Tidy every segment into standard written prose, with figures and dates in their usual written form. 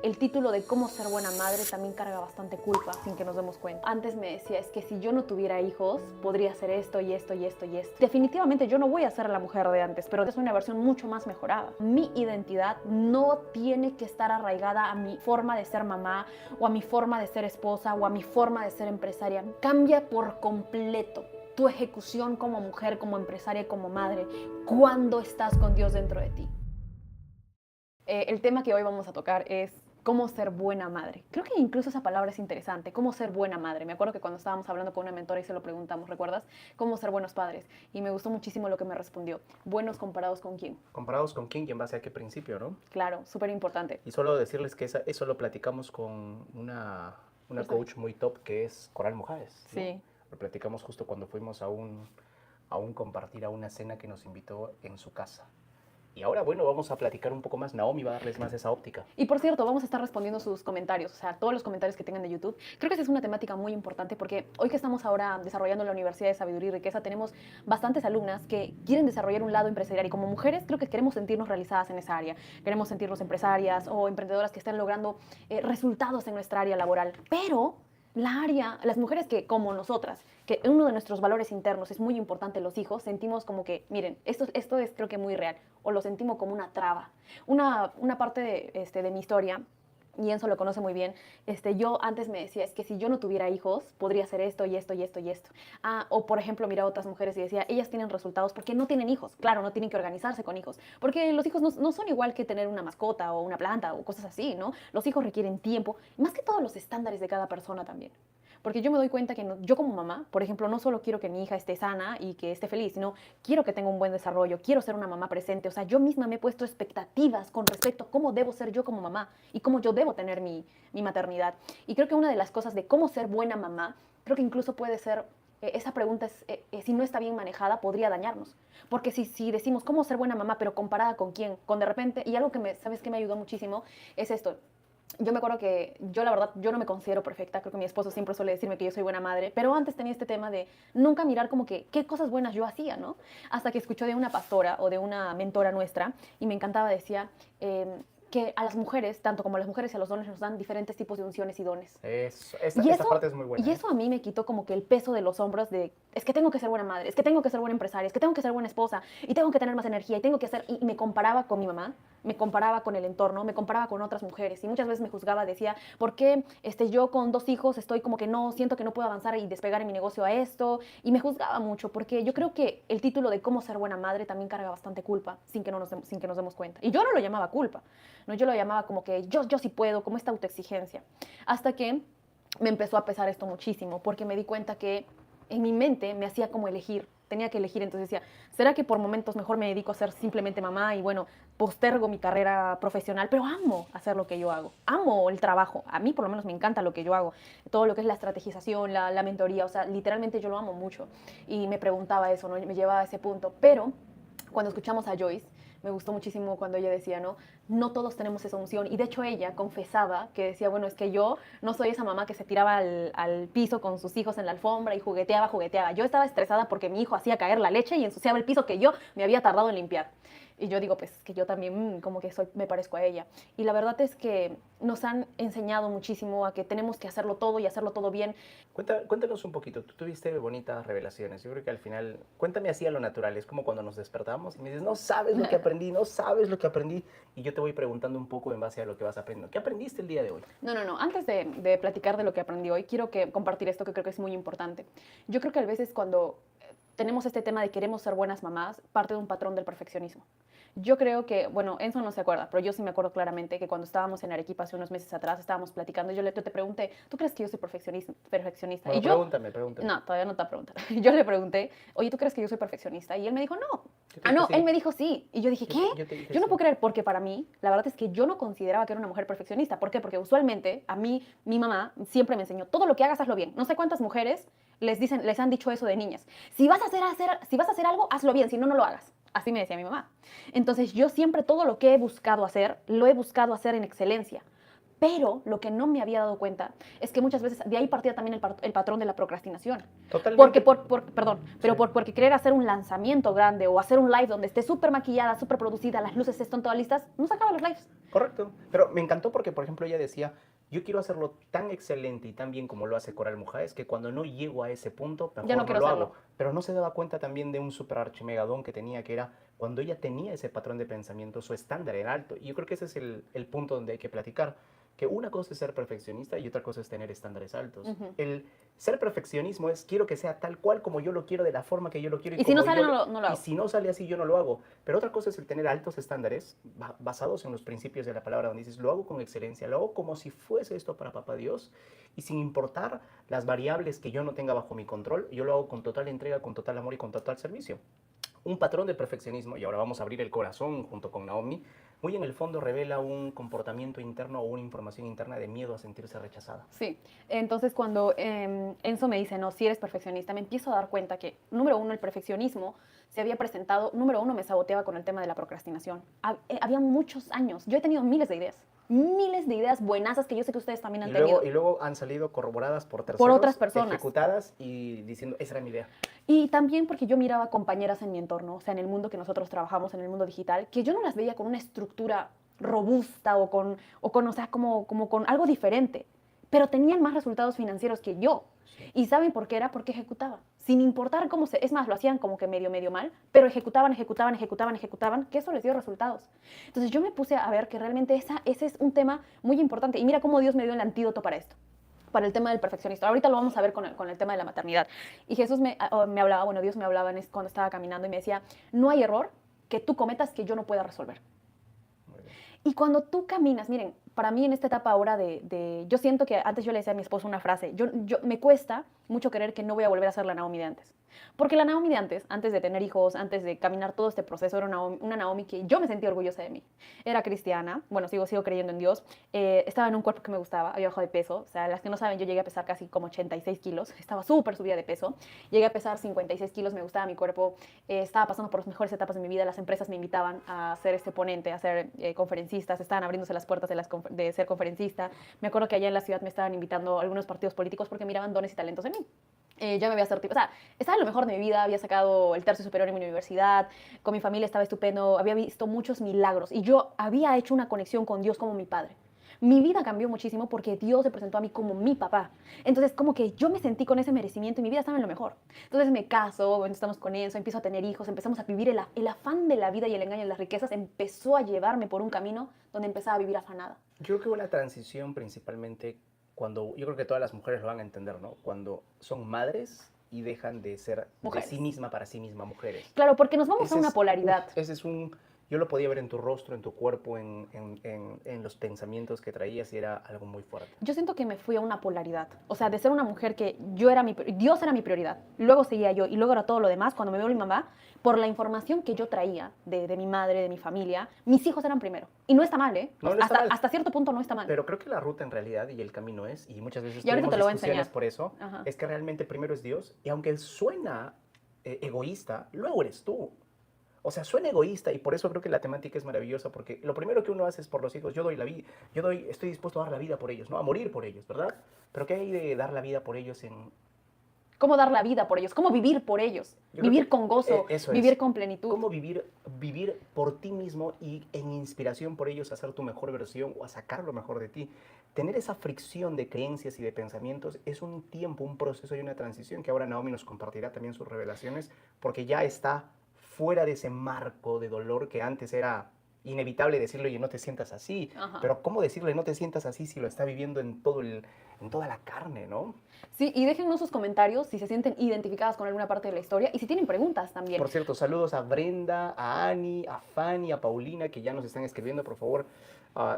el título de cómo ser buena madre también carga bastante culpa sin que nos demos cuenta. Antes me decía, es que si yo no tuviera hijos, podría hacer esto y esto y esto y esto. Definitivamente yo no voy a ser la mujer de antes, pero es una versión mucho más mejorada. Mi identidad no tiene que estar arraigada a mi forma de ser mamá o a mi forma de ser esposa o a mi forma de ser empresaria. Cambia por completo tu ejecución como mujer, como empresaria, como madre, cuando estás con Dios dentro de ti. El tema que hoy vamos a tocar es cómo ser buena madre. Creo que incluso esa palabra es interesante, cómo ser buena madre. Me acuerdo que cuando estábamos hablando con una mentora y se lo preguntamos, ¿recuerdas? Cómo ser buenos padres. Y me gustó muchísimo lo que me respondió. ¿Buenos comparados con quién? ¿Comparados con quién y en base a qué principio, no? Claro, súper importante. Y solo decirles que eso lo platicamos con una coach muy top que es Coral Mojaves, ¿no? Sí. Lo platicamos justo cuando fuimos a un compartir, a una cena que nos invitó en su casa. Y ahora, bueno, vamos a platicar un poco más. Naomi va a darles más esa óptica. Y por cierto, vamos a estar respondiendo sus comentarios, o sea, todos los comentarios que tengan de YouTube. Creo que esa es una temática muy importante porque hoy que estamos ahora desarrollando la Universidad de Sabiduría y Riqueza, tenemos bastantes alumnas que quieren desarrollar un lado empresarial y como mujeres creo que queremos sentirnos realizadas en esa área. Queremos sentirnos empresarias o emprendedoras que estén logrando resultados en nuestra área laboral. Pero las mujeres que, como nosotras, que uno de nuestros valores internos es muy importante, los hijos, sentimos como que, miren, esto es creo que muy real, o lo sentimos como una traba. Una parte de mi historia, y Enzo lo conoce muy bien, yo antes me decía, es que si yo no tuviera hijos, podría hacer esto y esto y esto y esto. O por ejemplo, mira a otras mujeres y decía, ellas tienen resultados porque no tienen hijos. Claro, no tienen que organizarse con hijos, porque los hijos no son igual que tener una mascota o una planta o cosas así, ¿no? Los hijos requieren tiempo, más que todos los estándares de cada persona también. Porque yo me doy cuenta que yo como mamá, por ejemplo, no solo quiero que mi hija esté sana y que esté feliz, sino quiero que tenga un buen desarrollo, quiero ser una mamá presente. O sea, yo misma me he puesto expectativas con respecto a cómo debo ser yo como mamá y cómo yo debo tener mi maternidad. Y creo que una de las cosas de cómo ser buena mamá, creo que incluso puede ser, esa pregunta si no está bien manejada, podría dañarnos. Porque si decimos cómo ser buena mamá, pero comparada con quién, con de repente, y algo que ¿sabes qué me ayudó muchísimo? Es esto. Yo me acuerdo que yo, la verdad, yo no me considero perfecta. Creo que mi esposo siempre suele decirme que yo soy buena madre. Pero antes tenía este tema de nunca mirar como que qué cosas buenas yo hacía, ¿no? Hasta que escuchó de una pastora o de una mentora nuestra y me encantaba, decía que a las mujeres, tanto como a las mujeres y a los dones, nos dan diferentes tipos de unciones y dones. Esa parte es muy buena. Y eso a mí me quitó como que el peso de los hombros de, es que tengo que ser buena madre, es que tengo que ser buena empresaria, es que tengo que ser buena esposa, y tengo que tener más energía, y tengo que hacer... Y me comparaba con mi mamá, me comparaba con el entorno, me comparaba con otras mujeres, y muchas veces me juzgaba, decía, ¿por qué yo con 2 hijos estoy como que no, siento que no puedo avanzar y despegar en mi negocio a esto? Y me juzgaba mucho, porque yo creo que el título de cómo ser buena madre también carga bastante culpa, sin que nos demos cuenta. Y yo no lo llamaba culpa, ¿no? Yo lo llamaba como que yo sí puedo, como esta autoexigencia. Hasta que me empezó a pesar esto muchísimo, porque me di cuenta que en mi mente me hacía como elegir, tenía que elegir, entonces decía, ¿será que por momentos mejor me dedico a ser simplemente mamá y bueno, postergo mi carrera profesional? Pero amo hacer lo que yo hago, amo el trabajo, a mí por lo menos me encanta lo que yo hago, todo lo que es la estrategización, la mentoría, o sea, literalmente yo lo amo mucho y me preguntaba eso, ¿no? Me llevaba a ese punto, pero cuando escuchamos a Joyce, me gustó muchísimo cuando ella decía, no todos tenemos esa unción. Y de hecho ella confesaba que decía, bueno, es que yo no soy esa mamá que se tiraba al piso con sus hijos en la alfombra y jugueteaba. Yo estaba estresada porque mi hijo hacía caer la leche y ensuciaba el piso que yo me había tardado en limpiar. Y yo digo, pues que yo también como que me parezco a ella. Y la verdad es que nos han enseñado muchísimo a que tenemos que hacerlo todo y hacerlo todo bien. Cuéntanos un poquito, tú tuviste bonitas revelaciones. Yo creo que al final, cuéntame así a lo natural, es como cuando nos despertamos y me dices, no sabes lo que aprendí, no sabes lo que aprendí. Y yo te voy preguntando un poco en base a lo que vas aprendiendo. ¿Qué aprendiste el día de hoy? No. Antes de platicar de lo que aprendí hoy, quiero compartir esto que creo que es muy importante. Yo creo que a veces cuando tenemos este tema de queremos ser buenas mamás, parte de un patrón del perfeccionismo. Yo creo que, bueno, Enzo no se acuerda, pero yo sí me acuerdo claramente que cuando estábamos en Arequipa hace unos meses atrás, estábamos platicando, yo te pregunté, ¿tú crees que yo soy perfeccionista? Bueno, Y yo, pregúntame. no, todavía no te preguntar. Yo le pregunté, oye, ¿tú crees que yo soy perfeccionista? Y él me dijo, no. Yo te Ah, dije no, sí. él me dijo sí. Y yo dije, ¿qué? Yo te dije Yo no sí. puedo creer, porque para mí, la verdad es que yo no consideraba que era una mujer perfeccionista. ¿Por qué? Porque usualmente a mí, mi mamá siempre me enseñó, todo lo que hagas, hazlo bien. No sé cuántas mujeres les han dicho eso de niñas. Si vas a hacer algo, hazlo bien, si no, no lo hagas. Así me decía mi mamá. Entonces yo siempre todo lo que he buscado hacer, lo he buscado hacer en excelencia. Pero lo que no me había dado cuenta es que muchas veces de ahí partía también el patrón de la procrastinación. Totalmente. Perdón, pero Sí. porque querer hacer un lanzamiento grande o hacer un live donde esté súper maquillada, súper producida, las luces están todas listas, no sacaba los lives. Correcto. Pero me encantó porque, por ejemplo, ella decía, yo quiero hacerlo tan excelente y tan bien como lo hace Coral Mujáez, que cuando no llego a ese punto, Ya no mejor no quiero lo hacerlo. hago. Pero no se daba cuenta también de un super archimegadón que tenía, que era cuando ella tenía ese patrón de pensamiento, su estándar era alto. Y yo creo que ese es el punto donde hay que platicar. Que una cosa es ser perfeccionista y otra cosa es tener estándares altos. Ujú. El ser perfeccionismo es quiero que sea tal cual como yo lo quiero, de la forma que yo lo quiero y Y si no como sale, yo no lo y hago. si no sale así, yo no lo hago. Pero otra cosa es el tener altos estándares basados en los principios de la palabra, donde dices, lo hago con excelencia, lo hago como si fuese esto para papá Dios, y sin importar las variables que yo no tenga bajo mi control, yo lo hago con total entrega, con total amor y con total servicio. Un patrón de perfeccionismo, y ahora vamos a abrir el corazón junto con Naomi, muy en el fondo revela un comportamiento interno o una información interna de miedo a sentirse rechazada. Sí, entonces cuando Enzo me dice, no, si eres perfeccionista, me empiezo a dar cuenta que, número uno, el perfeccionismo se había presentado, número uno, me saboteaba con el tema de la procrastinación. Había muchos años, yo he tenido miles de ideas buenazas que yo sé que ustedes también han tenido, Y luego han salido corroboradas por por otras terceros, personas. ejecutadas y diciendo, esa era mi idea. Y también porque yo miraba compañeras en mi entorno, o sea, en el mundo que nosotros trabajamos, en el mundo digital, que yo no las veía con una estructura robusta o sea, como con algo diferente, pero tenían más resultados financieros que yo. Sí. ¿Y saben por qué era? Porque ejecutaban. Sin importar cómo se... Es más, lo hacían como que medio mal, pero ejecutaban, que eso les dio resultados. Entonces yo me puse a ver que realmente ese es un tema muy importante. Y mira cómo Dios me dio el antídoto para esto, para el tema del perfeccionista. Ahorita lo vamos a ver con el tema de la maternidad. Y Jesús me hablaba, bueno, Dios me hablaba cuando estaba caminando y me decía, no hay error que tú cometas que yo no pueda resolver. Y cuando tú caminas, miren, para mí en esta etapa ahora yo siento que antes yo le decía a mi esposo una frase, me cuesta mucho creer que no voy a volver a ser la Naomi de antes. Porque la Naomi de antes de tener hijos, antes de caminar todo este proceso, era una Naomi que yo me sentía orgullosa de mí. Era cristiana, bueno, sigo creyendo en Dios, estaba en un cuerpo que me gustaba, había bajado de peso, o sea, las que no saben, yo llegué a pesar casi como 86 kilos, estaba súper subida de peso, llegué a pesar 56 kilos, me gustaba mi cuerpo, estaba pasando por las mejores etapas de mi vida, las empresas me invitaban a ser ponente, a ser conferencistas, estaban abriéndose las puertas de ser conferencista. Me acuerdo que allá en la ciudad me estaban invitando a algunos partidos políticos porque miraban dones y talentos en mí. Ya me había certificado, o sea, estaba en lo mejor de mi vida, había sacado el tercio superior en mi universidad, con mi familia estaba estupendo, había visto muchos milagros y yo había hecho una conexión con Dios como mi padre. Mi vida cambió muchísimo porque Dios se presentó a mí como mi papá. Entonces, como que yo me sentí con ese merecimiento y mi vida estaba en lo mejor. Entonces me caso, bueno, estamos con eso, empiezo a tener hijos, empezamos a vivir el afán de la vida y el engaño de las riquezas empezó a llevarme por un camino donde empezaba a vivir afanada. Yo creo que hubo una transición principalmente cuando, yo creo que todas las mujeres lo van a entender, ¿no? Cuando son madres y dejan de ser de Mujeres. sí misma para sí misma mujeres. Claro, porque nos vamos a una polaridad. Ese es un, yo lo podía ver en tu rostro, en tu cuerpo, en los pensamientos que traías y era algo muy fuerte. Yo siento que me fui a una polaridad. O sea, de ser una mujer que Dios era mi prioridad. Luego seguía yo y luego era todo lo demás. Cuando me veo mi mamá, por la información que yo traía de mi madre, de mi familia, mis hijos eran primero. Y no está mal, ¿eh? No, no está mal. Hasta cierto punto no está mal. Pero creo que la ruta en realidad y el camino es, y muchas veces Y ahorita tuvimos te lo voy a discusiones enseñar. por eso, Ajá. es que realmente primero es Dios y aunque suena egoísta, luego eres tú. O sea, suena egoísta y por eso creo que la temática es maravillosa, porque lo primero que uno hace es por los hijos. Yo doy la vida, estoy dispuesto a dar la vida por ellos, ¿no? A morir por ellos, ¿verdad? Pero ¿qué hay de dar la vida por ellos en... ¿Cómo dar la vida por ellos? ¿Cómo vivir por ellos? Vivir con gozo, vivir con plenitud. ¿Cómo vivir por ti mismo y en inspiración por ellos a ser tu mejor versión o a sacar lo mejor de ti? Tener esa fricción de creencias y de pensamientos es un tiempo, un proceso y una transición que ahora Naomi nos compartirá también sus revelaciones, porque ya está fuera de ese marco de dolor que antes era inevitable decirle, oye, no te sientas así. Ajá. Pero ¿cómo decirle no te sientas así si lo está viviendo en toda la carne, ¿no? Sí, y déjennos sus comentarios si se sienten identificadas con alguna parte de la historia y si tienen preguntas también. Por cierto, saludos a Brenda, a Ani, a Fanny, a Paulina, que ya nos están escribiendo, por favor,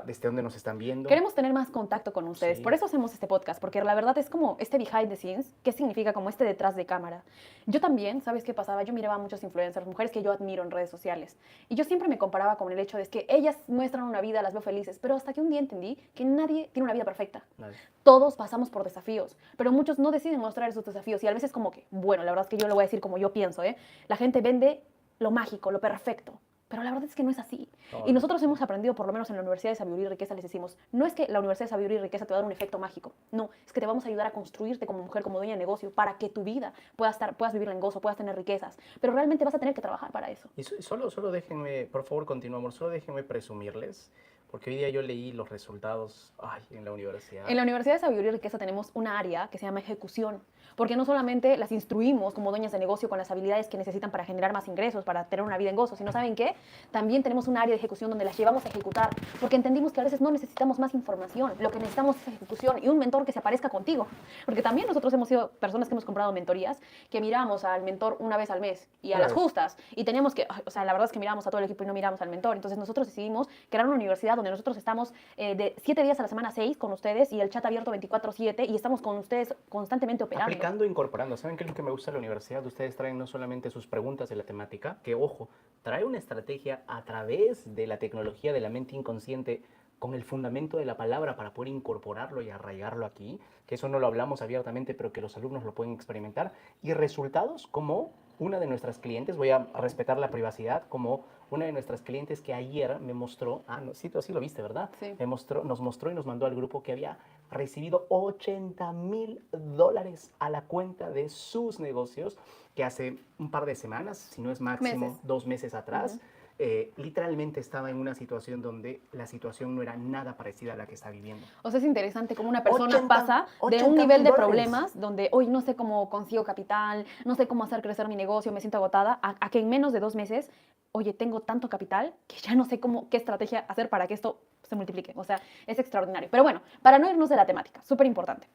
desde donde nos están viendo. Queremos tener más contacto con ustedes, Sí. por eso hacemos este podcast, porque la verdad es como este behind the scenes, ¿qué significa como este detrás de cámara? Yo también, ¿sabes qué pasaba? Yo miraba a muchos influencers, mujeres que yo admiro en redes sociales, y yo siempre me comparaba con el hecho de que ellas muestran una vida, las veo felices, pero hasta que un día entendí que nadie tiene una vida perfecta. Nadie. Todos pasamos por desafíos, pero muchos no deciden mostrar esos desafíos, y a veces como que, bueno, la verdad es que yo lo voy a decir como yo pienso, ¿eh? La gente vende lo mágico, lo perfecto, Pero la verdad es que no es así. No, Y nosotros hemos aprendido, por lo menos en la Universidad de Sabiduría y Riqueza, les decimos, no es que la Universidad de Sabiduría y Riqueza te va a dar un efecto mágico. No, es que te vamos a ayudar a construirte como mujer, como dueña de negocio, para que tu vida puedas vivirla en gozo, puedas tener riquezas. Pero realmente vas a tener que trabajar para eso. y solo déjenme, por favor, continuamos, solo déjenme presumirles, porque hoy día yo leí los resultados, ay, en la universidad. En la Universidad de Sabiduría y Riqueza tenemos una área que se llama ejecución, porque no solamente las instruimos como dueñas de negocio con las habilidades que necesitan para generar más ingresos, para tener una vida en gozo, sino ¿saben qué? También tenemos un área de ejecución donde las llevamos a ejecutar, porque entendimos que a veces no necesitamos más información, lo que necesitamos es ejecución y un mentor que se aparezca contigo, porque también nosotros hemos sido personas que hemos comprado mentorías, que miramos al mentor una vez al mes y a las Claro. justas, y teníamos que, o sea, la verdad es que miramos a todo el equipo y no miramos al mentor, entonces nosotros decidimos crear una universidad donde nosotros estamos de 7 días a la semana 6 con ustedes y el chat abierto 24/7 y estamos con ustedes constantemente operando. Aplicando e incorporando. ¿Saben qué es lo que me gusta de la universidad? Ustedes traen no solamente sus preguntas de la temática, que ojo, trae una estrategia a través de la tecnología de la mente inconsciente con el fundamento de la palabra para poder incorporarlo y arraigarlo aquí, que eso no lo hablamos abiertamente, pero que los alumnos lo pueden experimentar, y resultados como una de nuestras clientes, voy a respetar la privacidad, como una de nuestras clientes que ayer me mostró, no, sí, tú así lo viste, ¿verdad? Sí. Nos mostró y nos mandó al grupo que había recibido $80,000 a la cuenta de sus negocios, que hace un par de semanas, si no es máximo Meses. 2 meses atrás, literalmente estaba en una situación donde la situación no era nada parecida a la que está viviendo. O sea, es interesante cómo una persona 80 pasa de 80 un nivel de mil dólares. problemas donde hoy no sé cómo consigo capital, no sé cómo hacer crecer mi negocio, me siento agotada, a que en menos de 2 meses, oye, tengo tanto capital que ya no sé qué estrategia hacer para que esto se multiplique. O sea, es extraordinario. Pero bueno, para no irnos de la temática, súper importante.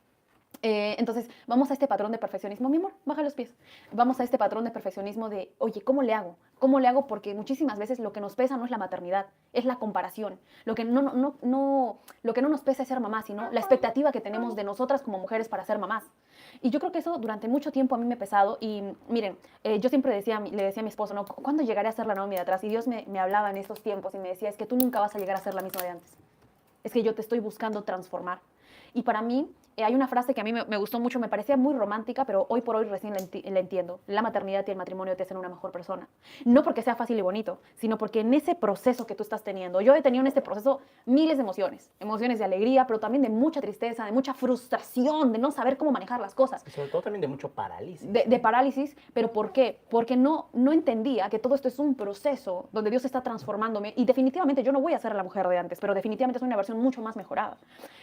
Entonces, vamos a este patrón de perfeccionismo. Mi amor, baja los pies. Vamos a este patrón de perfeccionismo de, oye, ¿cómo le hago? ¿Cómo le hago? Porque muchísimas veces lo que nos pesa no es la maternidad, es la comparación. Lo que lo que no nos pesa es ser mamás, sino la expectativa que tenemos de nosotras como mujeres para ser mamás. Y yo creo que eso durante mucho tiempo a mí me ha pesado. Y miren, yo siempre le decía a mi esposo, ¿no? ¿Cuándo llegaré a ser la novia de atrás? Y Dios me hablaba en estos tiempos y me decía, es que tú nunca vas a llegar a ser la misma de antes. Es que yo te estoy buscando transformar. Y para mí, hay una frase que a mí me gustó mucho, me parecía muy romántica, pero hoy por hoy recién la entiendo. La maternidad y el matrimonio te hacen una mejor persona. No porque sea fácil y bonito, sino porque en ese proceso que tú estás teniendo, yo he tenido en este proceso miles de emociones. Emociones de alegría, pero también de mucha tristeza, de mucha frustración, de no saber cómo manejar las cosas. Y sobre todo también de mucho parálisis. De parálisis, pero ¿por qué? Porque no entendía que todo esto es un proceso donde Dios está transformándome y definitivamente yo no voy a ser la mujer de antes, pero definitivamente soy una versión mucho más mejorada.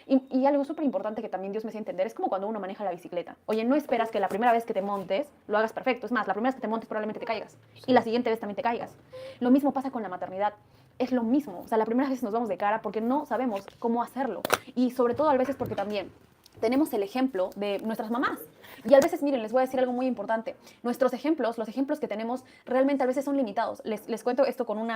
Y algo súper importante que también Dios me hacía entender es como cuando uno maneja la bicicleta. Oye, no esperas que la primera vez que te montes lo hagas perfecto. Es más, la primera vez que te montes probablemente te caigas. Y la siguiente vez también te caigas. Lo mismo pasa con la maternidad. Es lo mismo. O sea, la primera vez nos vamos de cara porque no sabemos cómo hacerlo. Y sobre todo a veces porque también tenemos el ejemplo de nuestras mamás. Y a veces, miren, les voy a decir algo muy importante. Nuestros ejemplos, los ejemplos que tenemos, realmente a veces son limitados. Les cuento esto con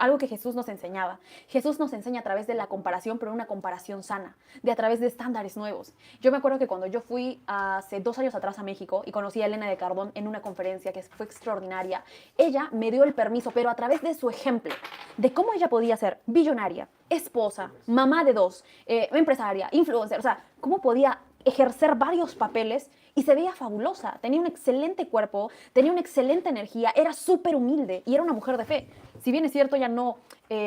algo que Jesús nos enseñaba. Jesús nos enseña a través de la comparación, pero una comparación sana, a través de estándares nuevos. Yo me acuerdo que cuando yo fui hace 2 años atrás a México y conocí a Elena de Cardón en una conferencia que fue extraordinaria, ella me dio el permiso, pero a través de su ejemplo, de cómo ella podía ser billonaria, esposa, mamá de 2, empresaria, influencer, o sea, cómo podía ejercer varios papeles y se veía fabulosa. Tenía un excelente cuerpo, tenía una excelente energía, era súper humilde y era una mujer de fe. Si bien es cierto, ella no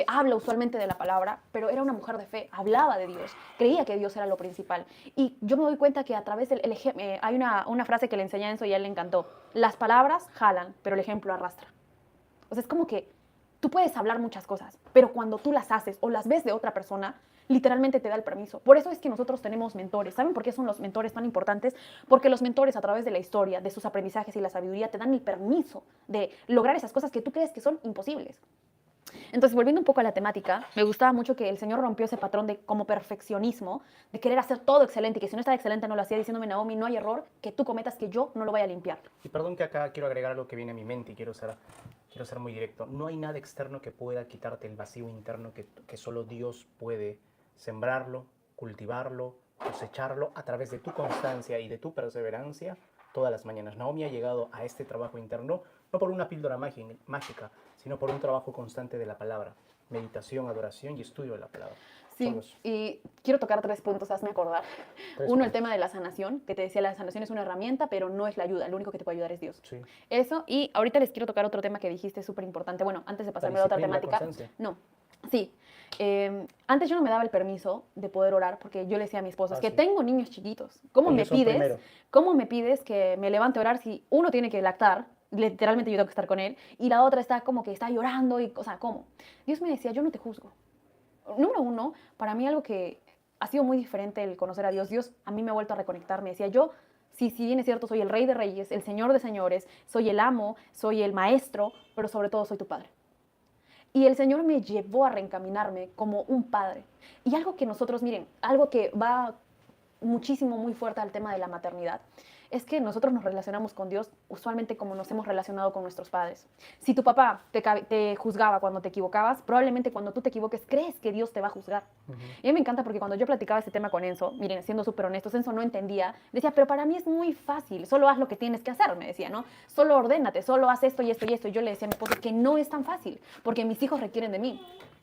habla usualmente de la palabra, pero era una mujer de fe, hablaba de Dios, creía que Dios era lo principal. Y yo me doy cuenta que a través hay una frase que le enseñé a Enzo y a él le encantó. Las palabras jalan, pero el ejemplo arrastra. O sea, es como que tú puedes hablar muchas cosas, pero cuando tú las haces o las ves de otra persona, literalmente te da el permiso. Por eso es que nosotros tenemos mentores. ¿Saben por qué son los mentores tan importantes? Porque los mentores, a través de la historia, de sus aprendizajes y la sabiduría, te dan el permiso de lograr esas cosas que tú crees que son imposibles. Entonces, volviendo un poco a la temática, me gustaba mucho que el Señor rompió ese patrón de como perfeccionismo, de querer hacer todo excelente y que si no estaba excelente no lo hacía, diciéndome, Naomi, no hay error que tú cometas que yo no lo vaya a limpiar. Y perdón que acá quiero agregar algo que viene a mi mente y quiero ser muy directo. No hay nada externo que pueda quitarte el vacío interno que solo Dios puede sembrarlo, cultivarlo, cosecharlo a través de tu constancia y de tu perseverancia todas las mañanas. Naomi ha llegado a este trabajo interno no por una píldora mágica, sino por un trabajo constante de la palabra, meditación, adoración y estudio de la palabra. Sí, Solo eso. y quiero tocar 3 puntos, hazme acordar. Tres Uno, el puntos. tema de la sanación, que te decía, la sanación es una herramienta, pero no es la ayuda, lo único que te puede ayudar es Dios. Sí. Eso, y ahorita les quiero tocar otro tema que dijiste súper importante. Bueno, antes de La pasarme a otra disciplina y la temática, constancia. no, sí. Antes yo no me daba el permiso de poder orar porque yo le decía a mi esposo, es que Sí. tengo niños chiquitos. ¿Cómo Ellos me son pides? primero. ¿Cómo me pides que me levante a orar si uno tiene que lactar? Literalmente yo tengo que estar con él y la otra está como que está llorando y, o sea, ¿cómo? Dios me decía, yo no te juzgo. Número uno, para mí algo que ha sido muy diferente el conocer a Dios. Dios a mí me ha vuelto a reconectar. Me decía, yo, sí, si bien es cierto, soy el rey de reyes, el señor de señores, soy el amo, soy el maestro, pero sobre todo soy tu padre. Y el Señor me llevó a reencaminarme como un padre. Y algo que nosotros, miren, algo que va muchísimo, muy fuerte al tema de la maternidad, es que nosotros nos relacionamos con Dios usualmente como nos hemos relacionado con nuestros padres. Si tu papá te juzgaba cuando te equivocabas, probablemente cuando tú te equivoques crees que Dios te va a juzgar. Y a mí me encanta porque cuando yo platicaba este tema con Enzo, miren, siendo súper honestos, Enzo no entendía, decía, pero para mí es muy fácil, solo haz lo que tienes que hacer, me decía, ¿no? Solo ordénate, solo haz esto y esto y esto. Y yo le decía a mi esposo que no es tan fácil, porque mis hijos requieren de mí.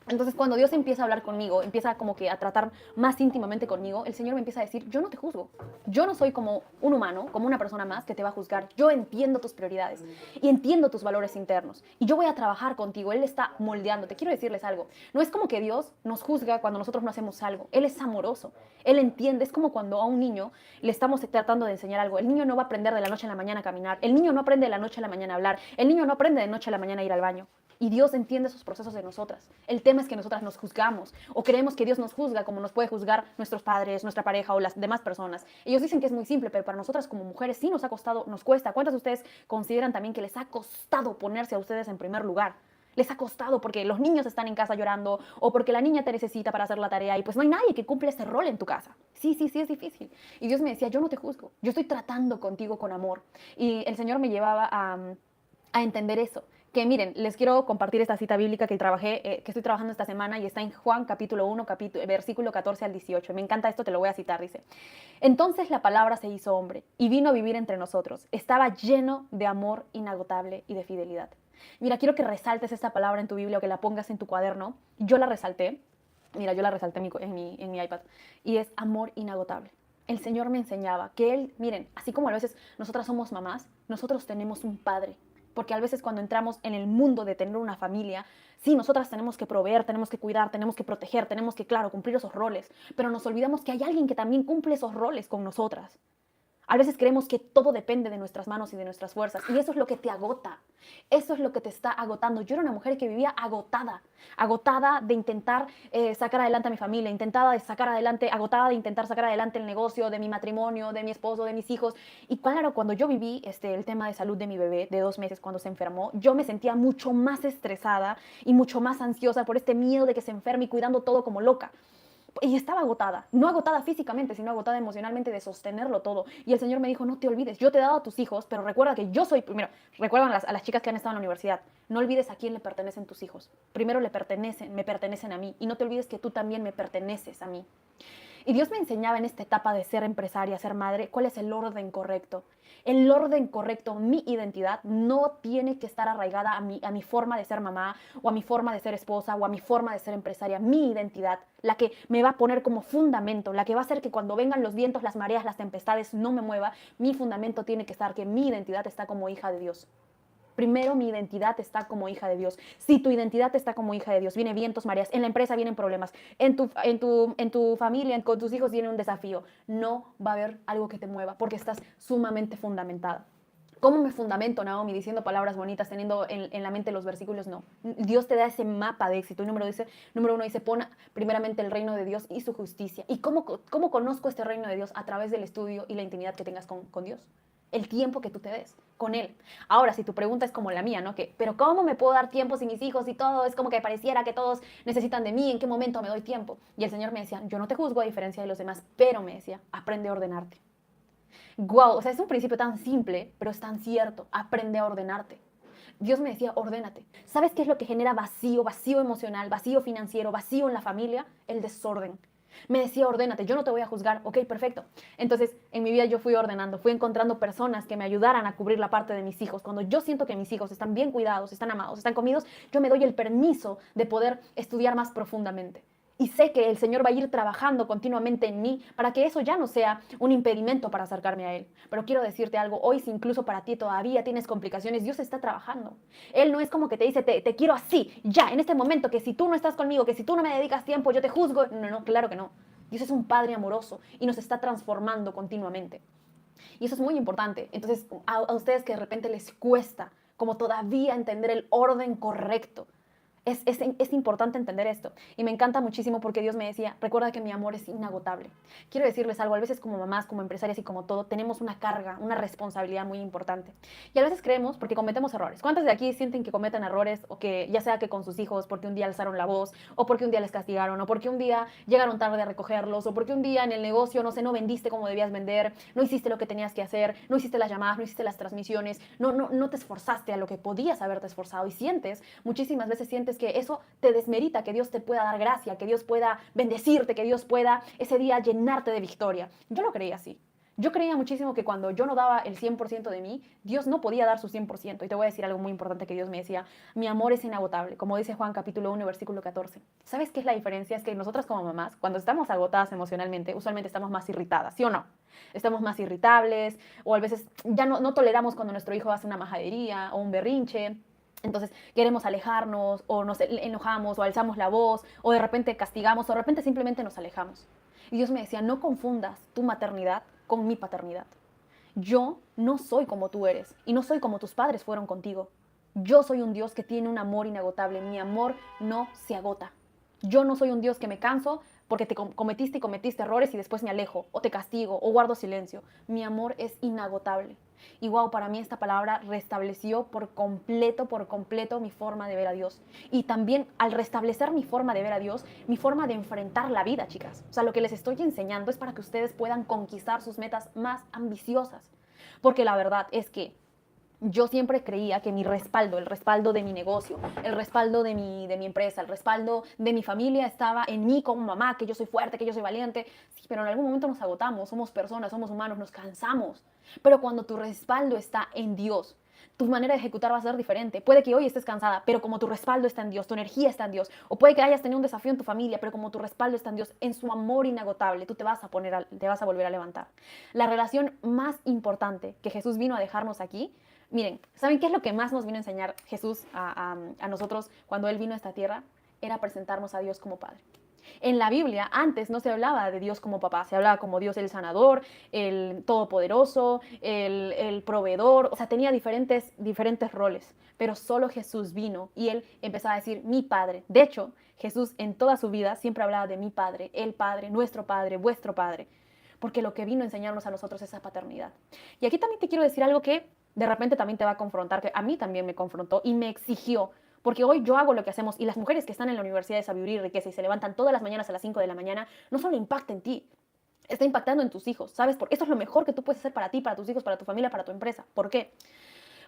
Entonces, cuando Dios empieza a hablar conmigo, empieza como que a tratar más íntimamente conmigo, el Señor me empieza a decir, yo no te juzgo. Yo no soy como un humano, como una persona más que te va a juzgar. Yo entiendo tus prioridades y entiendo tus valores internos. Y yo voy a trabajar contigo. Él está moldeando. Te quiero decirles algo. No es como que Dios nos juzga cuando nosotros no hacemos algo. Él es amoroso. Él entiende. Es como cuando a un niño le estamos tratando de enseñar algo. El niño no va a aprender de la noche a la mañana a caminar. El niño no aprende de la noche a la mañana a hablar. El niño no aprende de noche a la mañana a ir al baño. Y Dios entiende esos procesos de nosotras. El tema es que nosotras nos juzgamos o creemos que Dios nos juzga como nos puede juzgar nuestros padres, nuestra pareja o las demás personas. Ellos dicen que es muy simple, pero para nosotras como mujeres sí nos ha costado, nos cuesta. ¿Cuántas de ustedes consideran también que les ha costado ponerse a ustedes en primer lugar? Les ha costado porque los niños están en casa llorando o porque la niña te necesita para hacer la tarea y pues no hay nadie que cumpla ese rol en tu casa. Sí, sí, sí, es difícil. Y Dios me decía, yo no te juzgo, yo estoy tratando contigo con amor. Y el Señor me llevaba a entender eso. Que miren, les quiero compartir esta cita bíblica que que estoy trabajando esta semana y está en Juan capítulo 1, versículo 14 al 18. Me encanta esto, te lo voy a citar, dice. Entonces la palabra se hizo hombre y vino a vivir entre nosotros. Estaba lleno de amor inagotable y de fidelidad. Mira, quiero que resaltes esta palabra en tu Biblia o que la pongas en tu cuaderno. Yo la resalté. Mira, yo la resalté en mi iPad. Y es amor inagotable. El Señor me enseñaba que Él, miren, así como a veces nosotras somos mamás, nosotros tenemos un padre. Porque a veces cuando entramos en el mundo de tener una familia, sí, nosotras tenemos que proveer, tenemos que cuidar, tenemos que proteger, tenemos que, claro, cumplir esos roles, pero nos olvidamos que hay alguien que también cumple esos roles con nosotras. A veces creemos que todo depende de nuestras manos y de nuestras fuerzas y eso es lo que te agota, eso es lo que te está agotando. Yo era una mujer que vivía agotada, agotada de intentar sacar adelante a mi familia, agotada de intentar sacar adelante el negocio de mi matrimonio, de mi esposo, de mis hijos. Y claro, cuando yo viví el tema de salud de mi bebé de 2 meses cuando se enfermó, yo me sentía mucho más estresada y mucho más ansiosa por este miedo de que se enferme y cuidando todo como loca. Y estaba agotada, no agotada físicamente, sino agotada emocionalmente de sostenerlo todo. Y el Señor me dijo, no te olvides, yo te he dado a tus hijos, pero recuerda que yo soy, primero, recuerdan a las chicas que han estado en la universidad, no olvides a quién le pertenecen tus hijos. Primero me pertenecen a mí, y no te olvides que tú también me perteneces a mí. Y Dios me enseñaba en esta etapa de ser empresaria, ser madre, cuál es el orden correcto. El orden correcto, mi identidad, no tiene que estar arraigada a mi forma de ser mamá, o a mi forma de ser esposa, o a mi forma de ser empresaria. Mi identidad, la que me va a poner como fundamento, la que va a hacer que cuando vengan los vientos, las mareas, las tempestades, no me mueva. Mi fundamento tiene que estar que mi identidad está como hija de Dios. Primero, mi identidad está como hija de Dios. Si tu identidad está como hija de Dios, viene vientos, mareas, en la empresa vienen problemas, en tu familia, con tus hijos viene un desafío. No va a haber algo que te mueva porque estás sumamente fundamentada. ¿Cómo me fundamento, Naomi, diciendo palabras bonitas, teniendo en la mente los versículos? No. Dios te da ese mapa de éxito. Y número uno dice, pon primeramente el reino de Dios y su justicia. ¿Y cómo conozco este reino de Dios? A través del estudio y la intimidad que tengas con Dios. El tiempo que tú te des con Él. Ahora, si tu pregunta es como la mía, ¿no? Pero ¿cómo me puedo dar tiempo si mis hijos y todo es como que pareciera que todos necesitan de mí? ¿En qué momento me doy tiempo? Y el Señor me decía, yo no te juzgo a diferencia de los demás, pero me decía, aprende a ordenarte. Guau, o sea, es un principio tan simple, pero es tan cierto. Aprende a ordenarte. Dios me decía, ordénate. ¿Sabes qué es lo que genera vacío, vacío emocional, vacío financiero, vacío en la familia? El desorden. Me decía, ordénate, yo no te voy a juzgar. Ok, perfecto. Entonces, en mi vida yo fui ordenando, fui encontrando personas que me ayudaran a cubrir la parte de mis hijos. Cuando yo siento que mis hijos están bien cuidados, están amados, están comidos, yo me doy el permiso de poder estudiar más profundamente. Y sé que el Señor va a ir trabajando continuamente en mí para que eso ya no sea un impedimento para acercarme a Él. Pero quiero decirte algo, hoy si incluso para ti todavía tienes complicaciones, Dios está trabajando. Él no es como que te dice, te quiero así, ya, en este momento, que si tú no estás conmigo, que si tú no me dedicas tiempo, yo te juzgo. No, no, claro que no. Dios es un Padre amoroso y nos está transformando continuamente. Y eso es muy importante. Entonces, a ustedes que de repente les cuesta como todavía entender el orden correcto, es importante entender esto. Y me encanta muchísimo porque Dios me decía, recuerda que mi amor es inagotable. Quiero decirles algo, a veces como mamás, como empresarias y como todo, tenemos una carga, una responsabilidad muy importante. Y a veces creemos, porque cometemos errores. ¿Cuántas de aquí sienten que cometen errores o que ya sea que con sus hijos, porque un día alzaron la voz, o porque un día les castigaron, o porque un día llegaron tarde a recogerlos, o porque un día en el negocio, no sé, no vendiste como debías vender, no hiciste lo que tenías que hacer, no hiciste las llamadas, no hiciste las transmisiones, no te esforzaste a lo que podías haberte esforzado y sientes, muchísimas veces sientes que eso te desmerita, que Dios te pueda dar gracia, que Dios pueda bendecirte, que Dios pueda ese día llenarte de victoria. Yo lo creía así. Yo creía muchísimo que cuando yo no daba el 100% de mí, Dios no podía dar su 100%. Y te voy a decir algo muy importante que Dios me decía, mi amor es inagotable, como dice Juan capítulo 1, versículo 14. ¿Sabes qué es la diferencia? Es que nosotras como mamás, cuando estamos agotadas emocionalmente, usualmente estamos más irritadas, ¿sí o no? Estamos más irritables o a veces ya no toleramos cuando nuestro hijo hace una majadería o un berrinche. Entonces queremos alejarnos o nos enojamos o alzamos la voz o de repente castigamos o de repente simplemente nos alejamos. Y Dios me decía, no confundas tu maternidad con mi paternidad. Yo no soy como tú eres y no soy como tus padres fueron contigo. Yo soy un Dios que tiene un amor inagotable. Mi amor no se agota. Yo no soy un Dios que me canso porque te cometiste y cometiste errores y después me alejo o te castigo o guardo silencio. Mi amor es inagotable. Y wow, para mí esta palabra restableció por completo mi forma de ver a Dios. Y también al restablecer mi forma de ver a Dios, mi forma de enfrentar la vida, chicas. O sea, lo que les estoy enseñando es para que ustedes puedan conquistar sus metas más ambiciosas. Porque la verdad es que yo siempre creía que mi respaldo, el respaldo de mi negocio, el respaldo de mi empresa, el respaldo de mi familia estaba en mí como mamá, que yo soy fuerte, que yo soy valiente. Sí, pero en algún momento nos agotamos, somos personas, somos humanos, nos cansamos. Pero cuando tu respaldo está en Dios, tu manera de ejecutar va a ser diferente. Puede que hoy estés cansada, pero como tu respaldo está en Dios, tu energía está en Dios. O puede que hayas tenido un desafío en tu familia, pero como tu respaldo está en Dios, en su amor inagotable, tú te vas a volver a levantar. La relación más importante que Jesús vino a dejarnos aquí. Miren, ¿saben qué es lo que más nos vino a enseñar Jesús a nosotros cuando Él vino a esta tierra? Era presentarnos a Dios como Padre. En la Biblia antes no se hablaba de Dios como papá, se hablaba como Dios el sanador, el todopoderoso, el proveedor, o sea, tenía diferentes roles, pero solo Jesús vino y Él empezaba a decir mi Padre. De hecho, Jesús en toda su vida siempre hablaba de mi Padre, el Padre, nuestro Padre, vuestro Padre, porque lo que vino a enseñarnos a nosotros es esa paternidad. Y aquí también te quiero decir algo que de repente también te va a confrontar, que a mí también me confrontó y me exigió, porque hoy yo hago lo que hacemos y las mujeres que están en la Universidad de Sabiduría y Riqueza y se levantan todas las mañanas a las 5 de la mañana, no solo impacta en ti, está impactando en tus hijos, ¿sabes? Porque esto es lo mejor que tú puedes hacer para ti, para tus hijos, para tu familia, para tu empresa. ¿Por qué?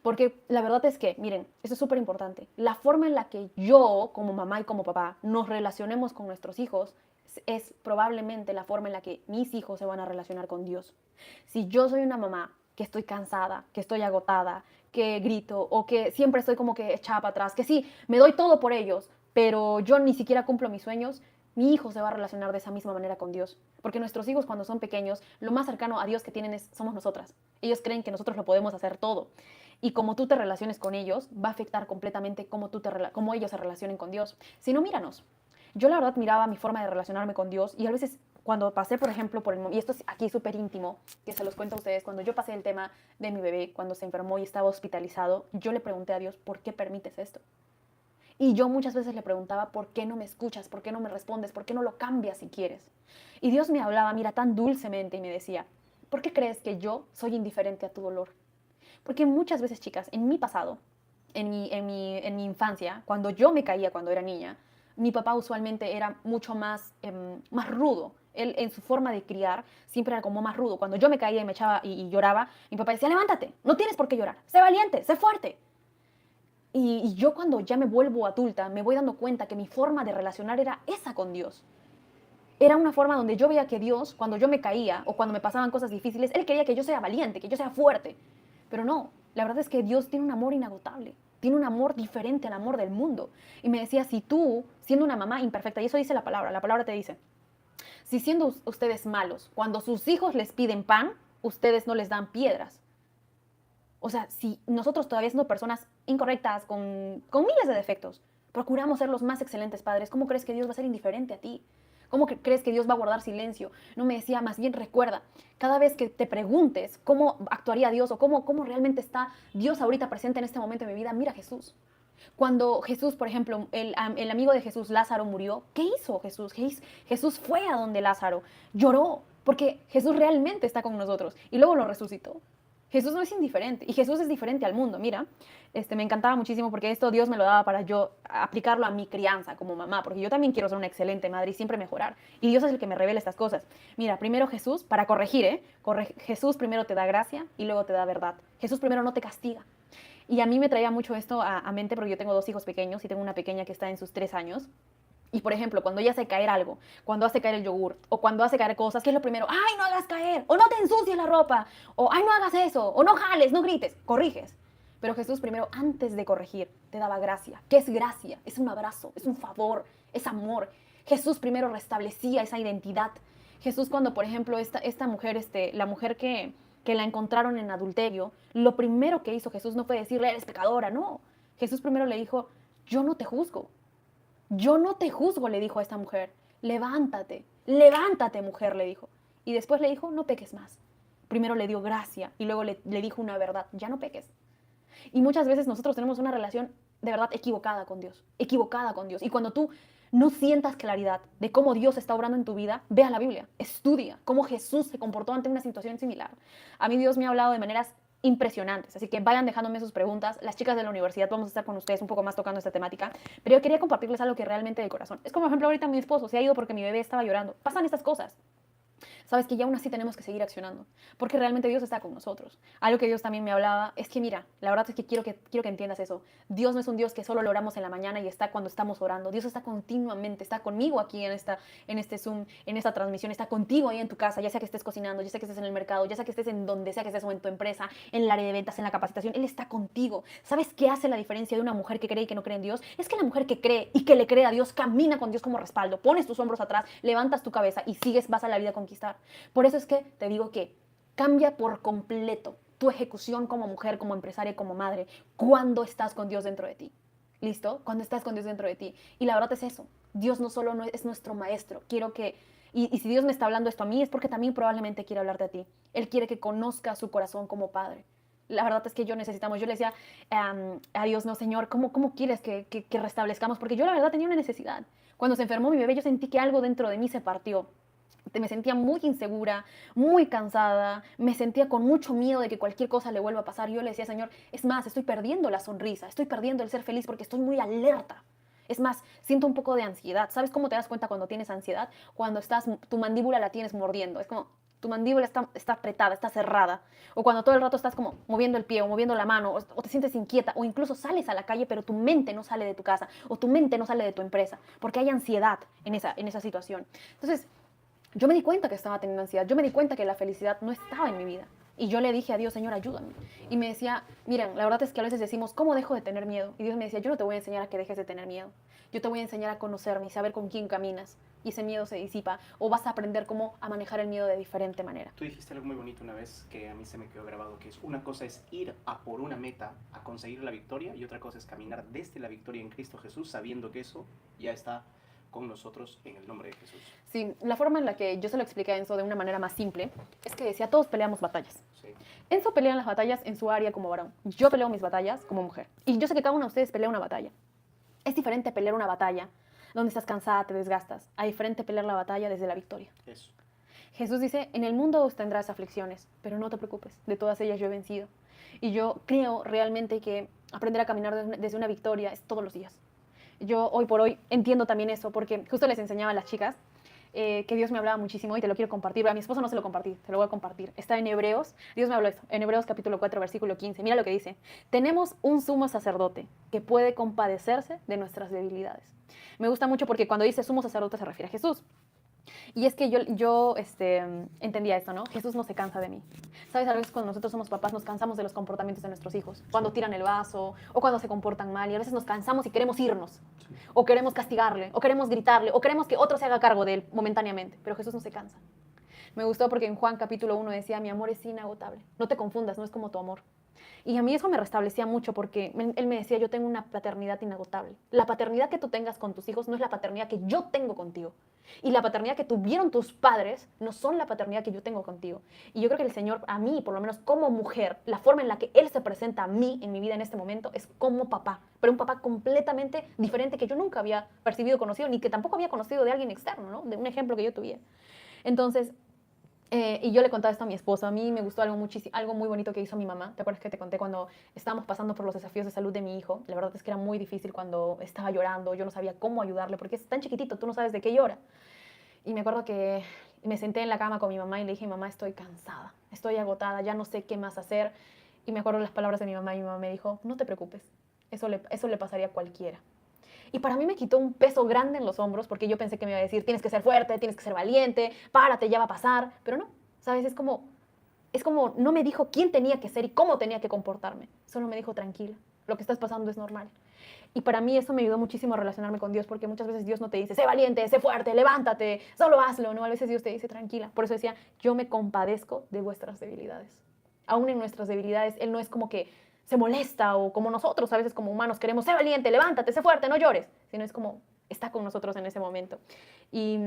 Porque la verdad es que, miren, esto es súper importante. La forma en la que yo, como mamá y como papá, nos relacionemos con nuestros hijos es probablemente la forma en la que mis hijos se van a relacionar con Dios. Si yo soy una mamá que estoy cansada, que estoy agotada, que grito o que siempre estoy como que echada para atrás, que sí, me doy todo por ellos, pero yo ni siquiera cumplo mis sueños, mi hijo se va a relacionar de esa misma manera con Dios. Porque nuestros hijos cuando son pequeños, lo más cercano a Dios que tienen somos nosotras. Ellos creen que nosotros lo podemos hacer todo. Y como tú te relaciones con ellos, va a afectar completamente cómo ellos se relacionen con Dios. Si no, míranos. Yo la verdad miraba mi forma de relacionarme con Dios y a veces cuando pasé, por ejemplo, y esto es aquí súper íntimo, que se los cuento a ustedes, cuando yo pasé el tema de mi bebé, cuando se enfermó y estaba hospitalizado, yo le pregunté a Dios, ¿por qué permites esto? Y yo muchas veces le preguntaba, ¿por qué no me escuchas? ¿Por qué no me respondes? ¿Por qué no lo cambias si quieres? Y Dios me hablaba, mira, tan dulcemente y me decía, ¿por qué crees que yo soy indiferente a tu dolor? Porque muchas veces, chicas, en mi pasado, en mi infancia, cuando yo me caía cuando era niña, mi papá usualmente era mucho más rudo. Él en su forma de criar siempre era como más rudo. Cuando yo me caía y me echaba y lloraba, mi papá decía, levántate, no tienes por qué llorar, sé valiente, sé fuerte. Y yo cuando ya me vuelvo adulta, me voy dando cuenta que mi forma de relacionar era esa con Dios. Era una forma donde yo veía que Dios, cuando yo me caía o cuando me pasaban cosas difíciles, Él quería que yo sea valiente, que yo sea fuerte. Pero no, la verdad es que Dios tiene un amor inagotable. tiene un amor diferente al amor del mundo. Y me decía, si tú, siendo una mamá imperfecta, y eso dice la palabra te dice, si siendo ustedes malos, cuando sus hijos les piden pan, ustedes no les dan piedras. O sea, si nosotros todavía siendo personas incorrectas, con miles de defectos, procuramos ser los más excelentes padres, ¿cómo crees que Dios va a ser indiferente a ti? ¿Cómo crees que Dios va a guardar silencio? No me decía, más bien recuerda, cada vez que te preguntes cómo actuaría Dios o cómo realmente está Dios ahorita presente en este momento de mi vida, mira a Jesús. Cuando Jesús, por ejemplo, el amigo de Jesús, Lázaro, murió, ¿qué hizo Jesús? Jesús fue a donde Lázaro, lloró, porque Jesús realmente está con nosotros y luego lo resucitó. Jesús no es indiferente y Jesús es diferente al mundo. Mira, me encantaba muchísimo porque esto Dios me lo daba para yo aplicarlo a mi crianza como mamá, porque yo también quiero ser una excelente madre y siempre mejorar. Y Dios es el que me revela estas cosas. Mira, primero Jesús, para corregir, Jesús primero te da gracia y luego te da verdad. Jesús primero no te castiga. Y a mí me traía mucho esto a mente porque yo tengo 2 hijos pequeños y tengo una pequeña que está en sus 3 años. Y, por ejemplo, cuando ella hace caer algo, cuando hace caer el yogur, o cuando hace caer cosas, ¿qué es lo primero? ¡Ay, no hagas caer! O no te ensucies la ropa, o ¡ay, no hagas eso! O no jales, no grites, corriges. Pero Jesús primero, antes de corregir, te daba gracia. ¿Qué es gracia? Es un abrazo, es un favor, es amor. Jesús primero restablecía esa identidad. Jesús cuando, por ejemplo, esta mujer, la mujer que la encontraron en adulterio, lo primero que hizo Jesús no fue decirle, eres pecadora, no. Jesús primero le dijo, yo no te juzgo. Yo no te juzgo, le dijo a esta mujer. Levántate, levántate, mujer, le dijo. Y después le dijo, no peques más. Primero le dio gracia y luego le dijo una verdad, ya no peques. Y muchas veces nosotros tenemos una relación de verdad equivocada con Dios, equivocada con Dios. Y cuando tú no sientas claridad de cómo Dios está obrando en tu vida, ve a la Biblia, estudia cómo Jesús se comportó ante una situación similar. A mí Dios me ha hablado de maneras impresionantes, así que vayan dejándome sus preguntas. Las chicas de la universidad vamos a estar con ustedes un poco más tocando esta temática, pero yo quería compartirles algo que realmente de corazón. Es como, por ejemplo, ahorita mi esposo se ha ido porque mi bebé estaba llorando. Pasan estas cosas. Sabes que ya aún así tenemos que seguir accionando, porque realmente Dios está con nosotros. Algo que Dios también me hablaba es que, mira, la verdad es que quiero que entiendas eso. Dios no es un Dios que solo lo oramos en la mañana y está cuando estamos orando. Dios está continuamente, está conmigo aquí en este Zoom, en esta transmisión, está contigo ahí en tu casa, ya sea que estés cocinando, ya sea que estés en el mercado, ya sea que estés en donde sea que estés o en tu empresa, en el área de ventas, en la capacitación. Él está contigo. ¿Sabes qué hace la diferencia de una mujer que cree y que no cree en Dios? Es que la mujer que cree y que le cree a Dios camina con Dios como respaldo, pones tus hombros atrás, levantas tu cabeza y sigues, vas a la vida a conquistar. Por eso es que te digo que cambia por completo tu ejecución como mujer, como empresaria, como madre, cuando estás con Dios dentro de ti. ¿Listo? Cuando estás con Dios dentro de ti. Y la verdad es eso. Dios no solo es nuestro maestro. Quiero que... Y si Dios me está hablando esto a mí, es porque también probablemente quiere hablarte a ti. Él quiere que conozcas su corazón como padre. La verdad es que yo le decía a Dios, no, Señor, ¿cómo quieres que restablezcamos? Porque yo la verdad tenía una necesidad. Cuando se enfermó mi bebé, yo sentí que algo dentro de mí se partió. Me sentía muy insegura, muy cansada, me sentía con mucho miedo de que cualquier cosa le vuelva a pasar. Yo le decía, Señor, es más, estoy perdiendo la sonrisa, estoy perdiendo el ser feliz porque estoy muy alerta. Es más, siento un poco de ansiedad. ¿Sabes cómo te das cuenta cuando tienes ansiedad? Cuando tu mandíbula la tienes mordiendo. Es como, tu mandíbula está apretada, está cerrada. O cuando todo el rato estás como moviendo el pie o moviendo la mano o te sientes inquieta o incluso sales a la calle pero tu mente no sale de tu casa o tu mente no sale de tu empresa porque hay ansiedad en esa situación. Entonces, yo me di cuenta que estaba teniendo ansiedad, yo me di cuenta que la felicidad no estaba en mi vida. Y yo le dije a Dios, Señor, ayúdame. Y me decía, miren, la verdad es que a veces decimos, ¿cómo dejo de tener miedo? Y Dios me decía, yo no te voy a enseñar a que dejes de tener miedo. Yo te voy a enseñar a conocerme y saber con quién caminas. Y ese miedo se disipa. O vas a aprender cómo a manejar el miedo de diferente manera. Tú dijiste algo muy bonito una vez que a mí se me quedó grabado, que es una cosa es ir a por una meta, a conseguir la victoria, y otra cosa es caminar desde la victoria en Cristo Jesús, sabiendo que eso ya está con nosotros en el nombre de Jesús. Sí, la forma en la que yo se lo expliqué a Enzo de una manera más simple es que decía, todos peleamos batallas. Sí. Enzo pelea las batallas en su área como varón. Yo peleo mis batallas como mujer. Y yo sé que cada uno de ustedes pelea una batalla. Es diferente pelear una batalla donde estás cansada, te desgastas, a diferente pelear la batalla desde la victoria. Eso. Jesús dice, en el mundo tendrás aflicciones, pero no te preocupes, de todas ellas yo he vencido. Y yo creo realmente que aprender a caminar desde una victoria es todos los días. Yo hoy por hoy entiendo también eso, porque justo les enseñaba a las chicas que Dios me hablaba muchísimo y te lo quiero compartir. A mi esposo no se lo compartí, te lo voy a compartir. Está en Hebreos, Dios me habló esto, en Hebreos capítulo 4, versículo 15. Mira lo que dice. Tenemos un sumo sacerdote que puede compadecerse de nuestras debilidades. Me gusta mucho porque cuando dice sumo sacerdote se refiere a Jesús. Y es que yo entendía esto, ¿no? Jesús no se cansa de mí. ¿Sabes? A veces cuando nosotros somos papás nos cansamos de los comportamientos de nuestros hijos. Cuando tiran el vaso o cuando se comportan mal. Y a veces nos cansamos y queremos irnos. Sí. O queremos castigarle, o queremos gritarle, o queremos que otro se haga cargo de él momentáneamente. Pero Jesús no se cansa. Me gustó porque en Juan capítulo 1 decía, mi amor es inagotable. No te confundas, no es como tu amor. Y a mí eso me restablecía mucho porque él me decía, yo tengo una paternidad inagotable. La paternidad que tú tengas con tus hijos no es la paternidad que yo tengo contigo. Y la paternidad que tuvieron tus padres no son la paternidad que yo tengo contigo. Y yo creo que el Señor, a mí, por lo menos como mujer, la forma en la que Él se presenta a mí en mi vida en este momento es como papá. Pero un papá completamente diferente que yo nunca había percibido, conocido, ni que tampoco había conocido de alguien externo, ¿no? De un ejemplo que yo tuviera. Entonces, y yo le contaba esto a mi esposo. A mí me gustó algo muy bonito que hizo mi mamá. ¿Te acuerdas que te conté cuando estábamos pasando por los desafíos de salud de mi hijo? La verdad es que era muy difícil cuando estaba llorando. Yo no sabía cómo ayudarle porque es tan chiquitito, tú no sabes de qué llora. Y me acuerdo que me senté en la cama con mi mamá y le dije, mamá, estoy cansada, estoy agotada, ya no sé qué más hacer. Y me acuerdo las palabras de mi mamá y mi mamá me dijo, no te preocupes, eso le pasaría a cualquiera. Y para mí me quitó un peso grande en los hombros porque yo pensé que me iba a decir, tienes que ser fuerte, tienes que ser valiente, párate, ya va a pasar. Pero no, ¿sabes? Es como no me dijo quién tenía que ser y cómo tenía que comportarme. Solo me dijo, tranquila, lo que estás pasando es normal. Y para mí eso me ayudó muchísimo a relacionarme con Dios porque muchas veces Dios no te dice, sé valiente, sé fuerte, levántate, solo hazlo. No, a veces Dios te dice, tranquila. Por eso decía, yo me compadezco de vuestras debilidades. Aún en nuestras debilidades, Él no es como que se molesta o como nosotros a veces como humanos queremos, sé valiente, levántate, sé fuerte, no llores, sino es como está con nosotros en ese momento. Y,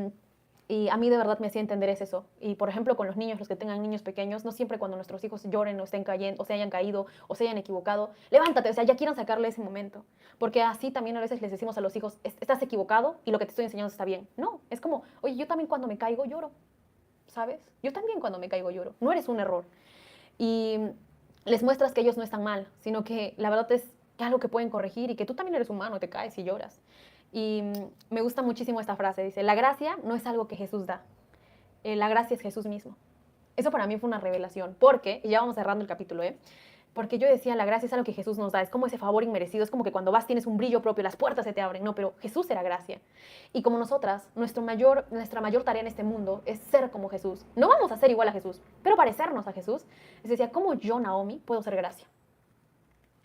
y a mí de verdad me hacía entender eso. Y por ejemplo con los niños, los que tengan niños pequeños, no siempre cuando nuestros hijos lloren o estén cayendo, o se hayan caído o se hayan equivocado, levántate, o sea, ya quieran sacarle ese momento. Porque así también a veces les decimos a los hijos, estás equivocado y lo que te estoy enseñando está bien. No, es como, oye, yo también cuando me caigo lloro, ¿sabes? Yo también cuando me caigo lloro, no eres un error. Y les muestras que ellos no están mal, sino que la verdad es que algo que pueden corregir y que tú también eres humano, te caes y lloras. Y me gusta muchísimo esta frase, dice, la gracia no es algo que Jesús da, la gracia es Jesús mismo. Eso para mí fue una revelación, porque, y ya vamos cerrando el capítulo, porque yo decía, la gracia es algo que Jesús nos da, es como ese favor inmerecido, es como que cuando vas tienes un brillo propio, las puertas se te abren, no, pero Jesús era gracia. Y como nosotras, nuestra mayor tarea en este mundo es ser como Jesús. No vamos a ser igual a Jesús, pero parecernos a Jesús. Es decir, ¿cómo yo, Naomi, puedo ser gracia?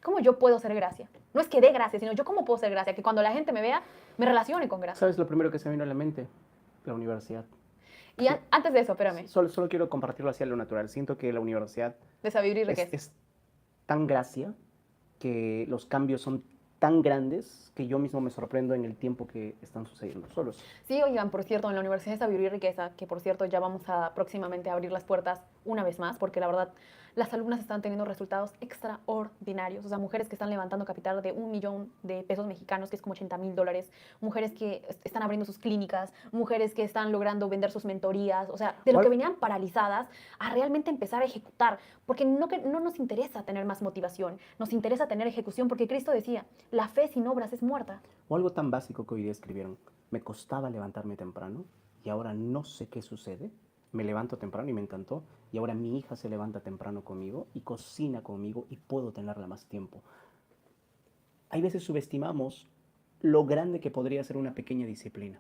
¿Cómo yo puedo ser gracia? No es que dé gracia, sino yo cómo puedo ser gracia, que cuando la gente me vea, me relacione con gracia. ¿Sabes lo primero que se me vino a la mente? La universidad. Y antes de eso, espérame, Solo quiero compartirlo hacia lo natural. Siento que la universidad de sabiduría y riqueza. es tan gracia que los cambios son tan grandes que yo mismo me sorprendo en el tiempo que están sucediendo solos. Sí, oigan, por cierto, en la Universidad de Sabiduría y Riqueza, que por cierto ya vamos a próximamente abrir las puertas una vez más, porque la verdad las alumnas están teniendo resultados extraordinarios. O sea, mujeres que están levantando capital de 1 millón de pesos mexicanos, que es como $80,000, mujeres que están abriendo sus clínicas, mujeres que están logrando vender sus mentorías, o sea, de lo que venían paralizadas a realmente empezar a ejecutar, porque no nos interesa tener más motivación, nos interesa tener ejecución, porque Cristo decía, la fe sin obras es muerta. O algo tan básico que hoy día escribieron, me costaba levantarme temprano y ahora no sé qué sucede, me levanto temprano y me encantó, y ahora mi hija se levanta temprano conmigo y cocina conmigo y puedo tenerla más tiempo. Hay veces subestimamos lo grande que podría ser una pequeña disciplina.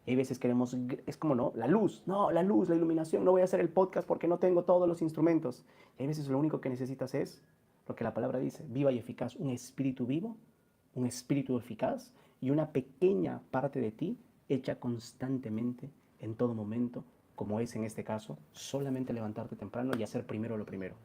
Y hay veces queremos, es como, no, la luz, la iluminación, no voy a hacer el podcast porque no tengo todos los instrumentos. Y hay veces lo único que necesitas es lo que la palabra dice, viva y eficaz, un espíritu vivo, un espíritu eficaz y una pequeña parte de ti hecha constantemente, en todo momento, como es en este caso, solamente levantarte temprano y hacer primero lo primero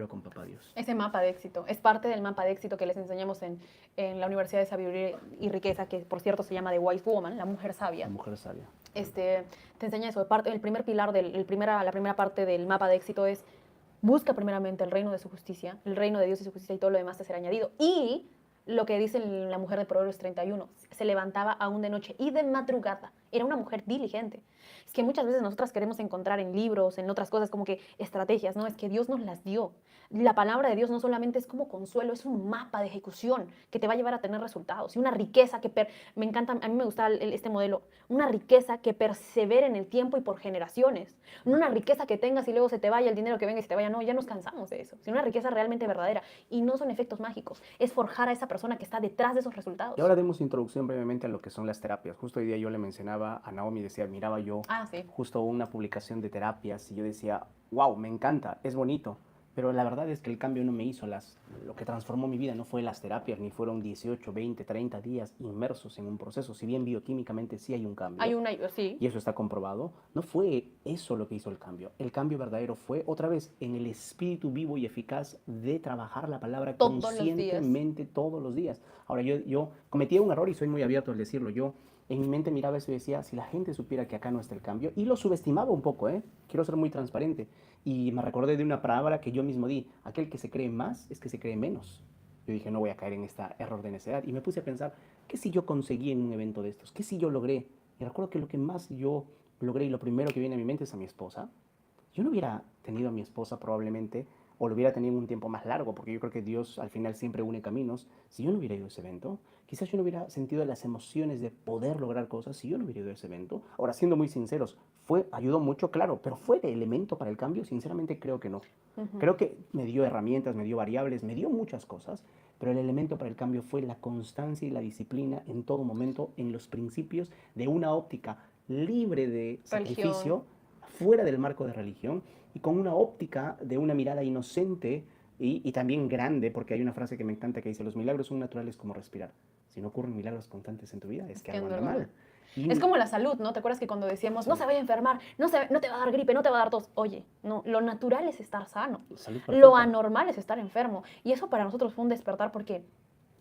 con Papá Dios. Ese mapa de éxito, es parte del mapa de éxito que les enseñamos en la Universidad de Sabiduría y Riqueza, que por cierto se llama The Wise Woman, la mujer sabia. La mujer sabia. Te enseña eso, el primer pilar, la primera parte del mapa de éxito es busca primeramente el reino de su justicia, el reino de Dios y su justicia y todo lo demás te será añadido. Y lo que dice la mujer de Proverbios 31, se levantaba aún de noche y de madrugada. Era una mujer diligente. Es que muchas veces nosotras queremos encontrar en libros, en otras cosas como que estrategias, ¿no? Es que Dios nos las dio. La palabra de Dios no solamente es como consuelo, es un mapa de ejecución que te va a llevar a tener resultados. Y una riqueza que, me encanta, a mí me gusta este modelo, una riqueza que persevere en el tiempo y por generaciones. No una riqueza que tengas y luego se te vaya el dinero que venga y se te vaya. No, ya nos cansamos de eso. Sino una riqueza realmente verdadera. Y no son efectos mágicos, es forjar a esa persona que está detrás de esos resultados. Y ahora demos introducción brevemente a lo que son las terapias. Justo hoy día yo le mencionaba escuchaba a Naomi, miraba yo Ah, sí. justo una publicación de terapias y yo decía, wow, me encanta, es bonito. Pero la verdad es que el cambio no me hizo lo que transformó mi vida, no fue las terapias, ni fueron 18, 20, 30 días inmersos en un proceso. Si bien bioquímicamente sí hay un cambio, Sí. y eso está comprobado, no fue eso lo que hizo el cambio. El cambio verdadero fue, otra vez, en el espíritu vivo y eficaz de trabajar la palabra Todos los días. conscientemente todos los días. Ahora, yo cometí un error y soy muy abierto al decirlo. Yo en mi mente miraba eso y decía, si la gente supiera que acá no está el cambio, y lo subestimaba un poco, quiero ser muy transparente. Y me recordé de una palabra que yo mismo di, aquel que se cree más es que se cree menos. Yo dije, no voy a caer en este error de necedad. Y me puse a pensar, ¿qué si yo conseguí en un evento de estos? ¿Qué si yo logré? Y recuerdo que lo que más yo logré y lo primero que viene a mi mente es a mi esposa. Yo no hubiera tenido a mi esposa probablemente, o lo hubiera tenido en un tiempo más largo, porque yo creo que Dios al final siempre une caminos. Si yo no hubiera ido a ese evento, quizás yo no hubiera sentido las emociones de poder lograr cosas si yo no hubiera ido a ese evento. Ahora, siendo muy sinceros, ayudó mucho, claro, pero ¿fue de elemento para el cambio? Sinceramente creo que no. Creo que me dio herramientas, me dio variables, me dio muchas cosas, pero el elemento para el cambio fue la constancia y la disciplina en todo momento, en los principios de una óptica libre de sacrificio, fuera del marco de religión, y con una óptica de una mirada inocente y también grande, porque hay una frase que me encanta que dice, los milagros son naturales como respirar. Si no ocurren milagros constantes en tu vida, es que algo anda mal. Es como la salud, ¿no? ¿Te acuerdas que cuando decíamos, no se vaya a enfermar, no te va a dar gripe, no te va a dar tos? Oye, no, lo natural es estar sano. Lo anormal es estar enfermo. Y eso para nosotros fue un despertar porque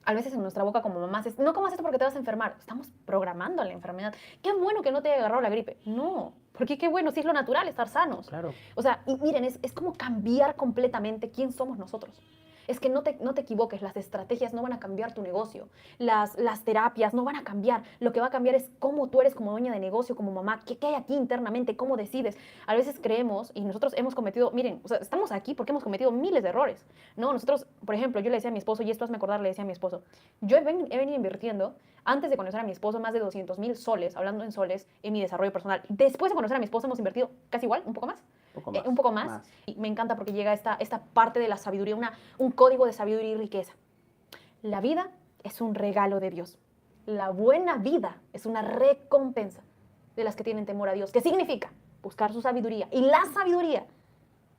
a veces en nuestra boca como mamás es, no comas esto porque te vas a enfermar. Estamos programando a la enfermedad. Qué bueno que no te haya agarrado la gripe. No, porque qué bueno, si es lo natural estar sanos. Claro. O sea, y miren, es como cambiar completamente quién somos nosotros. Es que no te equivoques, las estrategias no van a cambiar tu negocio, las terapias no van a cambiar, lo que va a cambiar es cómo tú eres como dueña de negocio, como mamá, qué hay aquí internamente, cómo decides. A veces creemos, y nosotros hemos cometido, miren, o sea, estamos aquí porque hemos cometido miles de errores, ¿no? Nosotros, por ejemplo, yo le decía a mi esposo, y esto hazme acordar, le decía a mi esposo, yo he venido invirtiendo, antes de conocer a mi esposo, más de 200,000 soles, hablando en soles, en mi desarrollo personal. Después de conocer a mi esposo, hemos invertido casi igual, un poco más. Un poco más. Y me encanta porque llega esta parte de la sabiduría, un código de sabiduría y riqueza. La vida es un regalo de Dios. La buena vida es una recompensa de las que tienen temor a Dios. ¿Qué significa? Buscar su sabiduría. Y la sabiduría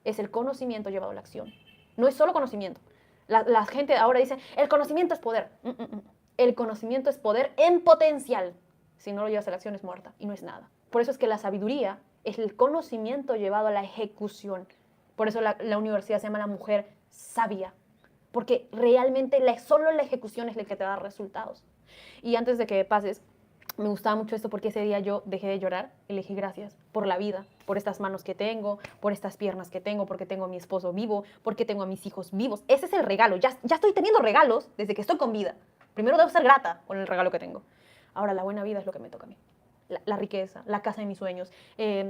es el conocimiento llevado a la acción. No es solo conocimiento. La gente ahora dice, el conocimiento es poder. El conocimiento es poder en potencial. Si no lo llevas a la acción es muerta y no es nada. Por eso es que la sabiduría es el conocimiento llevado a la ejecución. Por eso la universidad se llama la mujer sabia, porque realmente solo la ejecución es la que te da resultados. Y antes de que pases, me gustaba mucho esto porque ese día yo dejé de llorar, elegí gracias por la vida, por estas manos que tengo, por estas piernas que tengo, porque tengo a mi esposo vivo, porque tengo a mis hijos vivos. Ese es el regalo, ya estoy teniendo regalos desde que estoy con vida. Primero debo ser grata con el regalo que tengo. Ahora la buena vida es lo que me toca a mí. La riqueza, la casa de mis sueños,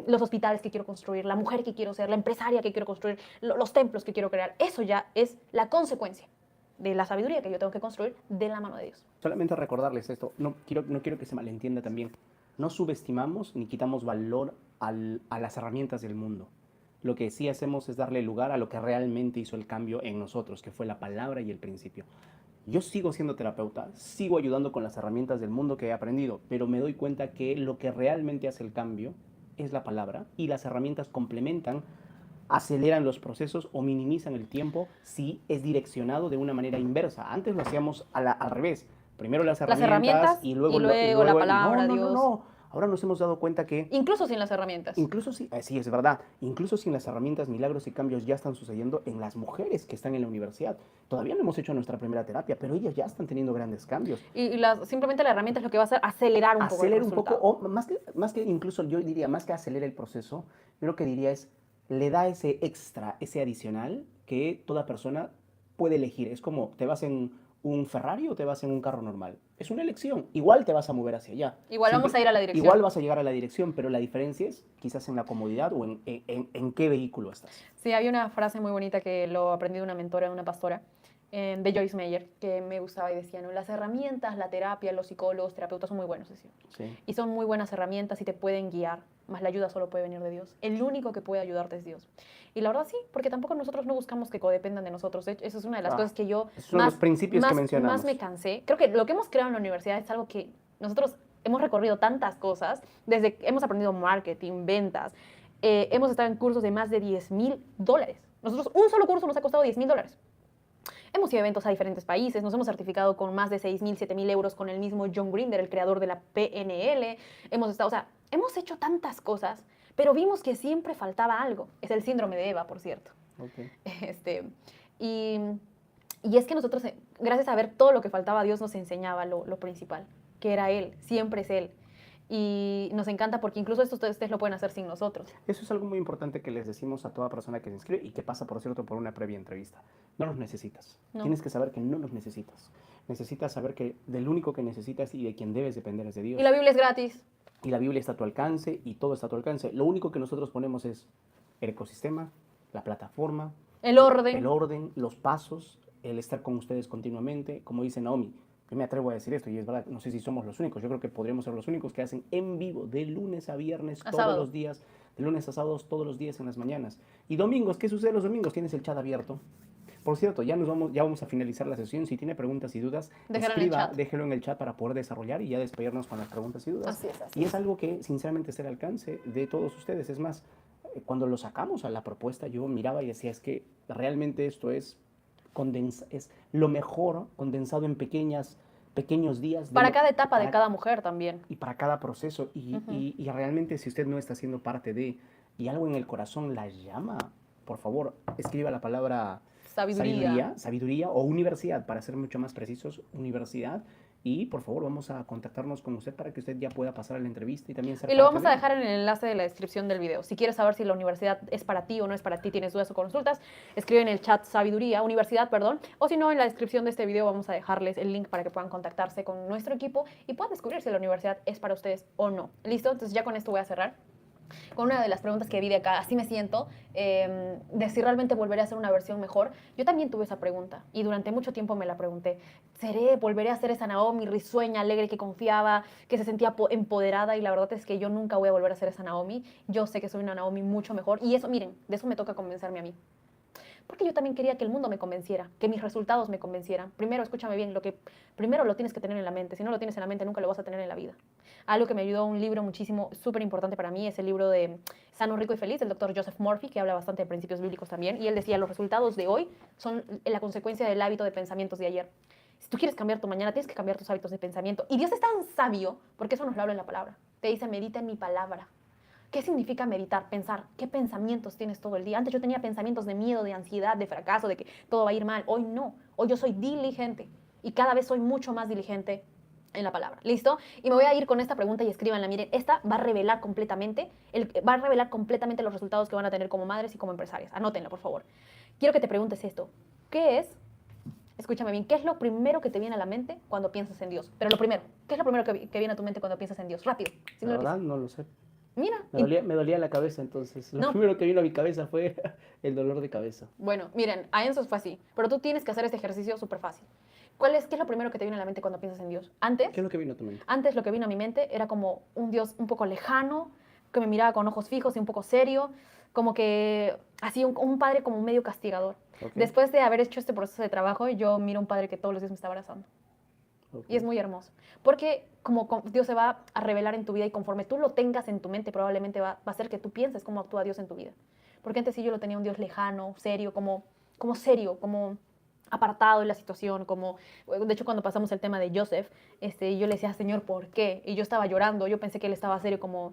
los hospitales que quiero construir, la mujer que quiero ser, la empresaria que quiero construir, los templos que quiero crear. Eso ya es la consecuencia de la sabiduría que yo tengo que construir de la mano de Dios. Solamente recordarles esto, no quiero que se malentienda también. No subestimamos ni quitamos valor a las herramientas del mundo. Lo que sí hacemos es darle lugar a lo que realmente hizo el cambio en nosotros, que fue la palabra y el principio. Yo sigo siendo terapeuta, sigo ayudando con las herramientas del mundo que he aprendido, pero me doy cuenta que lo que realmente hace el cambio es la palabra y las herramientas complementan, aceleran los procesos o minimizan el tiempo si es direccionado de una manera inversa. Antes lo hacíamos al revés. Primero las herramientas y luego la palabra, Dios. No. Ahora nos hemos dado cuenta que... Incluso sin las herramientas. Incluso sí, es verdad. Incluso sin las herramientas, milagros y cambios ya están sucediendo en las mujeres que están en la universidad. Todavía no hemos hecho nuestra primera terapia, pero ellas ya están teniendo grandes cambios. Y simplemente la herramienta es lo que va a hacer acelerar un poco el resultado. O más que incluso, yo diría, más que acelera el proceso, yo lo que diría es, le da ese extra, ese adicional que toda persona puede elegir. Es como, te vas en un Ferrari o te vas en un carro normal. Es una elección. Igual te vas a mover hacia allá. Igual vamos a ir a la dirección. Igual vas a llegar a la dirección, pero la diferencia es quizás en la comodidad o en qué vehículo estás. Sí, había una frase muy bonita que lo aprendí de una mentora, de una pastora, de Joyce Meyer, que me gustaba y decía, ¿no? Las herramientas, la terapia, los psicólogos, terapeutas son muy buenos, decía. Sí. Y son muy buenas herramientas y te pueden guiar, más la ayuda solo puede venir de Dios. El único que puede ayudarte es Dios. Y la verdad sí, porque tampoco nosotros no buscamos que codependan de nosotros. De hecho, eso es una de las cosas que yo son los principios que mencionamos. más me cansé. Creo que lo que hemos creado en la universidad es algo que nosotros hemos recorrido tantas cosas, desde que hemos aprendido marketing, ventas, hemos estado en cursos de más de $10,000. Nosotros, un solo curso nos ha costado $10,000. Hemos ido a eventos a diferentes países, nos hemos certificado con más de 6,000, 7,000 euros con el mismo John Grinder, el creador de la PNL. Hemos estado, o sea, hemos hecho tantas cosas, pero vimos que siempre faltaba algo. Es el síndrome de Eva, por cierto. Ok. Y es que nosotros, gracias a ver todo lo que faltaba, Dios nos enseñaba lo principal, que era Él, siempre es Él. Y nos encanta porque incluso esto ustedes lo pueden hacer sin nosotros. Eso es algo muy importante que les decimos a toda persona que se inscribe y que pasa, por cierto, por una previa entrevista. No los necesitas. No. Tienes que saber que no los necesitas. Necesitas saber que del único que necesitas y de quien debes depender es de Dios. Y la Biblia es gratis. Y la Biblia está a tu alcance y todo está a tu alcance. Lo único que nosotros ponemos es el ecosistema, la plataforma, El orden. los pasos, el estar con ustedes continuamente. Como dice Naomi, yo me atrevo a decir esto y es verdad, no sé si somos los únicos, yo creo que podríamos ser los únicos que hacen en vivo de lunes a viernes, A todos sábado. los días, de lunes a sábados, todos los días en las mañanas. Y domingos, ¿qué sucede los domingos? Tienes el chat abierto. Por cierto, ya vamos a finalizar la sesión. Si tiene preguntas y dudas, Déjalo en el chat. déjelo en el chat para poder desarrollar y ya despedirnos con las preguntas y dudas. Así es. Y es algo que sinceramente está al alcance de todos ustedes. Es más, cuando lo sacamos a la propuesta, yo miraba y decía, es que realmente esto es lo mejor condensado en pequeños días. Para cada etapa de cada mujer también. Y para cada proceso. Y realmente si usted no está siendo parte de, y algo en el corazón la llama, por favor, escriba la palabra sabiduría o universidad, para ser mucho más precisos, universidad. Y por favor, vamos a contactarnos con usted para que usted ya pueda pasar a la entrevista y también ser Y lo parte vamos de a ella. dejar en el enlace de la descripción del video. Si quieres saber si la universidad es para ti o no es para ti, tienes dudas o consultas, escribe en el chat universidad, o si no, en la descripción de este video vamos a dejarles el link para que puedan contactarse con nuestro equipo y puedan descubrir si la universidad es para ustedes o no. ¿Listo? Entonces ya con esto voy a cerrar con una de las preguntas que vi de acá, así me siento, de si realmente volveré a hacer una versión mejor. Yo también tuve esa pregunta y durante mucho tiempo me la pregunté. ¿Volveré a ser esa Naomi risueña, alegre, que confiaba, que se sentía empoderada? Y la verdad es que yo nunca voy a volver a ser esa Naomi. Yo sé que soy una Naomi mucho mejor y eso, miren, de eso me toca convencerme a mí. Porque yo también quería que el mundo me convenciera, que mis resultados me convencieran. Primero, escúchame bien, primero lo tienes que tener en la mente. Si no lo tienes en la mente, nunca lo vas a tener en la vida. Algo que me ayudó, un libro muchísimo, súper importante para mí, es el libro de Sano, Rico y Feliz, del Dr. Joseph Murphy, que habla bastante de principios bíblicos también. Y él decía, los resultados de hoy son la consecuencia del hábito de pensamientos de ayer. Si tú quieres cambiar tu mañana, tienes que cambiar tus hábitos de pensamiento. Y Dios es tan sabio, porque eso nos lo habla en la palabra. Te dice, medita en mi palabra. ¿Qué significa meditar? Pensar. ¿Qué pensamientos tienes todo el día? Antes yo tenía pensamientos de miedo, de ansiedad, de fracaso, de que todo va a ir mal. Hoy no. Hoy yo soy diligente y cada vez soy mucho más diligente en la palabra. ¿Listo? Y me voy a ir con esta pregunta y escríbanla. Miren, esta va a revelar completamente los resultados que van a tener como madres y como empresarias. Anótenla, por favor. Quiero que te preguntes esto. Escúchame bien, ¿qué es lo primero que te viene a la mente cuando piensas en Dios? Pero lo primero, ¿qué es lo primero que viene a tu mente cuando piensas en Dios? Rápido. Si no La lo verdad, no lo sé. Mira. Me dolía la cabeza, entonces. Lo No. primero que vino a mi cabeza fue el dolor de cabeza. Bueno, miren, a Enzo fue así, pero tú tienes que hacer este ejercicio súper fácil. ¿Qué es lo primero que te viene a la mente cuando piensas en Dios? ¿Qué es lo que vino a tu mente? Antes lo que vino a mi mente era como un Dios un poco lejano, que me miraba con ojos fijos y un poco serio, como que así un padre como medio castigador. Ok. Después de haber hecho este proceso de trabajo, yo miro a un padre que todos los días me está abrazando. Ok. Y es muy hermoso. Porque Dios se va a revelar en tu vida y conforme tú lo tengas en tu mente, probablemente va a hacer que tú pienses cómo actúa Dios en tu vida. Porque antes sí yo lo tenía un Dios lejano, serio, como apartado de la situación, de hecho cuando pasamos el tema de Joseph, yo le decía, Señor, ¿por qué? Y yo estaba llorando, yo pensé que él estaba serio como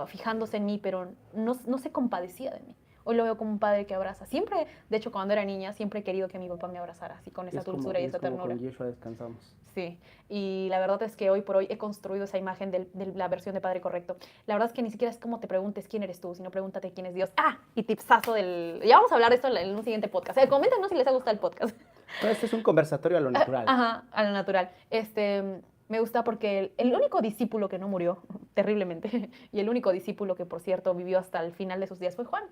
fijándose en mí, pero no se compadecía de mí. Hoy lo veo como un padre que abraza. Siempre, de hecho, cuando era niña, siempre he querido que mi papá me abrazara, así con esa dulzura y esa ternura. Con Yeshua descansamos. Sí, y la verdad es que hoy por hoy he construido esa imagen de la versión de padre correcto. La verdad es que ni siquiera es como te preguntes quién eres tú, sino pregúntate quién es Dios. Y tipsazo ya vamos a hablar de esto en un siguiente podcast. Coméntenos si les ha gustado el podcast. Bueno, este es un conversatorio a lo natural. Ajá, a lo natural. Me gusta porque el único discípulo que no murió terriblemente, y el único discípulo que, por cierto, vivió hasta el final de sus días fue Juan.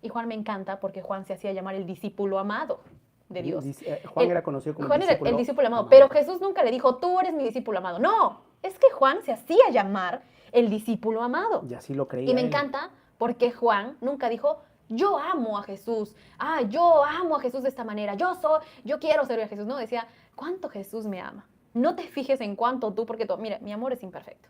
Y Juan me encanta porque Juan se hacía llamar el discípulo amado de Dios. Juan era conocido como Juan era el discípulo amado, pero Jesús nunca le dijo, tú eres mi discípulo amado. No, es que Juan se hacía llamar el discípulo amado. Y así lo creía. Y me él. encanta porque Juan nunca dijo, yo amo a Jesús. Yo amo a Jesús de esta manera. Yo quiero servir a Jesús. No, decía, ¿cuánto Jesús me ama? no te fijes en cuánto tú, porque tú, mira, mi amor es imperfecto,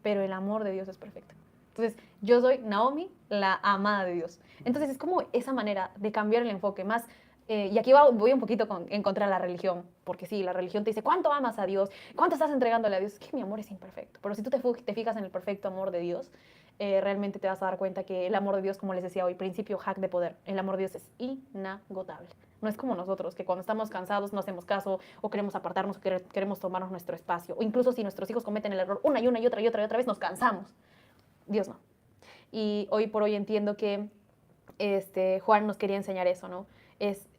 pero el amor de Dios es perfecto. Entonces, yo soy Naomi, la amada de Dios. Entonces, es como esa manera de cambiar el enfoque más. Y aquí voy un poquito en contra de la religión, porque sí, la religión te dice, ¿cuánto amas a Dios? ¿Cuánto estás entregándole a Dios? Es que mi amor es imperfecto. Pero si tú te fijas en el perfecto amor de Dios, realmente te vas a dar cuenta que el amor de Dios, como les decía hoy, principio hack de poder, el amor de Dios es inagotable. No es como nosotros, que cuando estamos cansados no hacemos caso, o queremos apartarnos, o queremos tomarnos nuestro espacio, o incluso si nuestros hijos cometen el error una y otra vez, nos cansamos. Dios no. Y hoy por hoy entiendo que Juan nos quería enseñar eso, ¿no?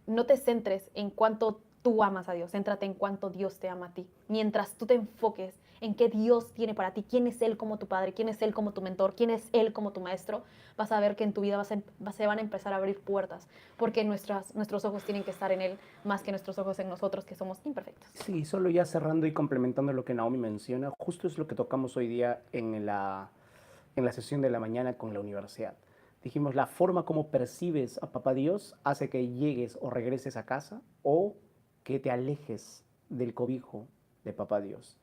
No te centres en cuánto tú amas a Dios, céntrate en cuánto Dios te ama a ti. Mientras tú te enfoques en qué Dios tiene para ti, quién es Él como tu padre, quién es Él como tu mentor, quién es Él como tu maestro, vas a ver que en tu vida se van a empezar a abrir puertas, porque nuestros ojos tienen que estar en Él más que nuestros ojos en nosotros, que somos imperfectos. Sí, solo ya cerrando y complementando lo que Naomi menciona, justo es lo que tocamos hoy día en la sesión de la mañana con la universidad. Dijimos, la forma como percibes a Papá Dios hace que llegues o regreses a casa o que te alejes del cobijo de Papá Dios.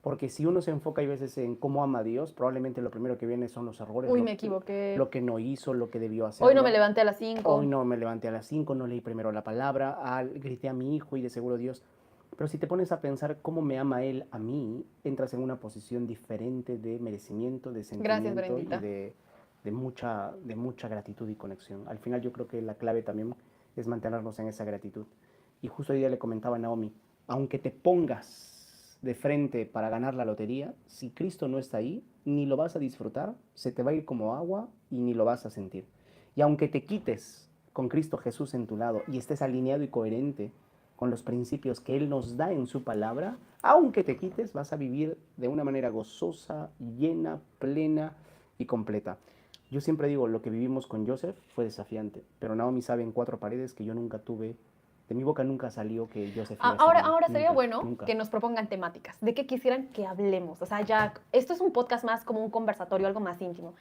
Porque si uno se enfoca a veces en cómo ama a Dios, probablemente lo primero que viene son los errores. Uy, me equivoqué. Lo que no hizo, lo que debió hacer. Hoy no me levanté a las 5. Hoy no me levanté a las 5, no leí primero la palabra, grité a mi hijo y de seguro Dios. Pero si te pones a pensar cómo me ama Él a mí, entras en una posición diferente de merecimiento, de sentimiento. Gracias, Brendita. Y de mucha gratitud y conexión. Al final yo creo que la clave también es mantenernos en esa gratitud. Y justo hoy día le comentaba a Naomi, aunque te pongas de frente para ganar la lotería, si Cristo no está ahí, ni lo vas a disfrutar, se te va a ir como agua y ni lo vas a sentir. Y aunque te quites con Cristo Jesús en tu lado y estés alineado y coherente con los principios que Él nos da en su palabra, aunque te quites, vas a vivir de una manera gozosa, llena, plena y completa. Yo siempre digo, lo que vivimos con Joseph fue desafiante, pero Naomi sabe en 4 paredes que yo nunca tuve, de mi boca nunca salió que Joseph iba a Ahora nunca, sería bueno nunca. que nos propongan temáticas, de qué quisieran que hablemos. O sea, ya, esto es un podcast más como un conversatorio, algo más íntimo.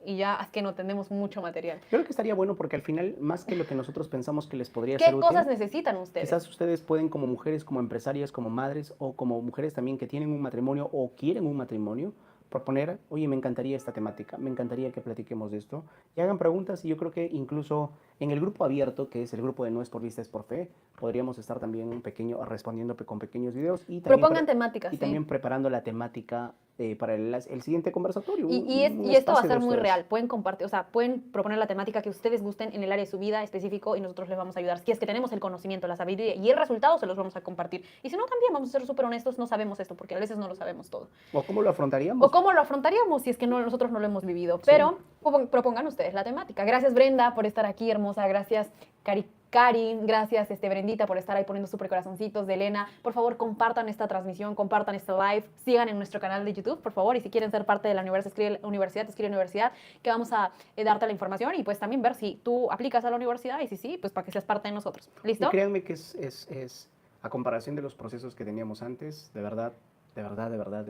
Y ya es que no tenemos mucho material. Yo creo que estaría bueno porque al final, más que lo que nosotros pensamos que les podría ¿Qué ser útil, cosas necesitan ustedes? quizás ustedes pueden como mujeres, como empresarias, como madres o como mujeres también que tienen un matrimonio o quieren un matrimonio, proponer, oye, me encantaría esta temática, me encantaría que platiquemos de esto, y hagan preguntas, y yo creo que incluso en el grupo abierto, que es el grupo de No es por vista, es por fe, podríamos estar también respondiendo con pequeños videos, y también, Propongan temáticas, y sí. también preparando la temática para el siguiente conversatorio. Y esto va a ser muy real. Pueden compartir, o sea, pueden proponer la temática que ustedes gusten en el área de su vida específico y nosotros les vamos a ayudar. Si es que tenemos el conocimiento, la sabiduría y el resultado, se los vamos a compartir. Y si no, también vamos a ser súper honestos, no sabemos esto, porque a veces no lo sabemos todo. ¿O cómo lo afrontaríamos? O cómo lo afrontaríamos si es que nosotros no lo hemos vivido. Pero propongan ustedes la temática. Gracias, Brenda, por estar aquí, hermosa. Gracias, Cari, gracias Brendita por estar ahí poniendo súper corazoncitos, de Elena. Por favor, compartan esta transmisión, compartan este live, sigan en nuestro canal de YouTube, por favor, y si quieren ser parte de la escribe universidad, que vamos a darte la información y pues también ver si tú aplicas a la universidad y si sí, pues para que seas parte de nosotros. ¿Listo? Y créanme que es a comparación de los procesos que teníamos antes, de verdad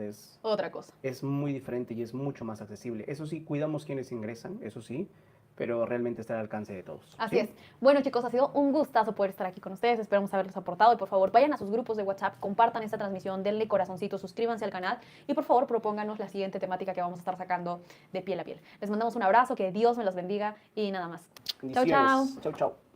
es otra cosa. Es muy diferente y es mucho más accesible. Eso sí, cuidamos quienes ingresan, eso sí, pero realmente está al alcance de todos. Así es. Bueno, chicos, ha sido un gustazo poder estar aquí con ustedes. Esperamos haberles aportado y por favor vayan a sus grupos de WhatsApp, compartan esta transmisión, denle corazoncito, suscríbanse al canal y por favor propónganos la siguiente temática que vamos a estar sacando de piel a piel. Les mandamos un abrazo, que Dios me los bendiga y nada más. Chau, chau. Chau, chau.